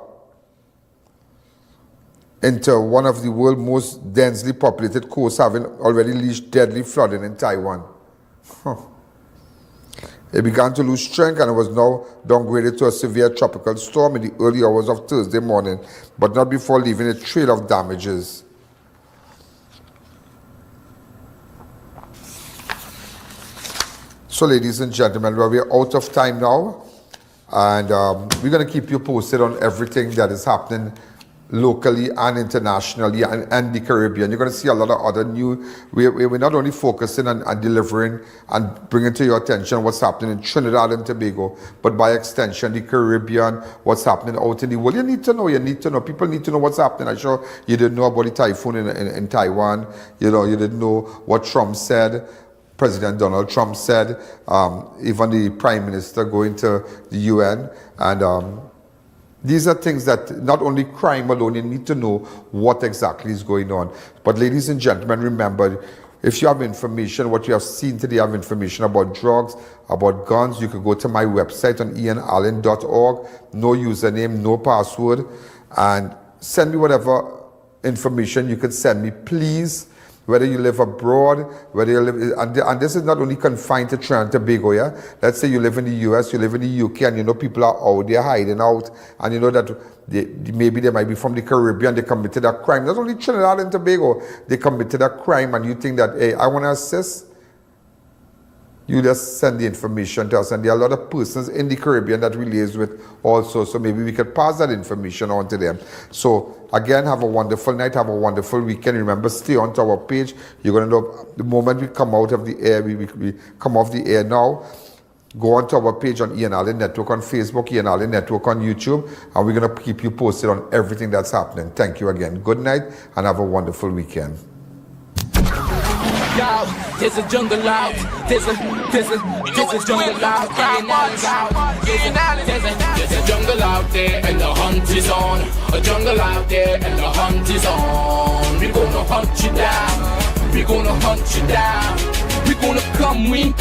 into one of the world's most densely populated coasts, having already unleashed deadly flooding in Taiwan. It began to lose strength and was now downgraded to a severe tropical storm in the early hours of Thursday morning, but not before leaving a trail of damages. So, ladies and gentlemen, we're out of time now, and we're going to keep you posted on everything that is happening locally and internationally and the Caribbean. You're going to see a lot of other new, we're not only focusing on delivering and bringing to your attention what's happening in Trinidad and Tobago, but by extension the Caribbean, what's happening out in the world. You need to know, people need to know what's happening. I'm sure you didn't know about the typhoon in Taiwan, you didn't know what Trump said, President Donald Trump said, even the Prime Minister going to the UN, and these are things that not only crime alone, you need to know what exactly is going on. But ladies and gentlemen, remember, if you have information, what you have seen today, have information about drugs, about guns, you can go to my website on ianalleyne.org, no username, no password, and send me whatever information you could send me, please. Whether you live abroad, whether you live, and this is not only confined to Trinidad and Tobago, yeah? Let's say you live in the US, you live in the UK, and you know people are out there hiding out, and you know that maybe they might be from the Caribbean, they committed a crime. Not only Trinidad and Tobago, they committed a crime, and you think that, hey, I want to assist, you just send the information to us. And there are a lot of persons in the Caribbean that we liaise with also, so maybe we could pass that information on to them. So again, have a wonderful night, have a wonderful weekend. Remember, stay on to our page. You're going to know the moment we come out of the air, we come off the air now. Go on to our page on I.A.N Network on Facebook, I.A.N Network on YouTube, and we're going to keep you posted on everything that's happening. Thank you again. Good night, and have a wonderful weekend. Yo, there's a jungle out. There's a jungle out. There's a jungle out there and the hunt is on. A jungle out there and the hunt is on. We're gonna hunt you down. We're gonna hunt you down. We're gonna come, we ain't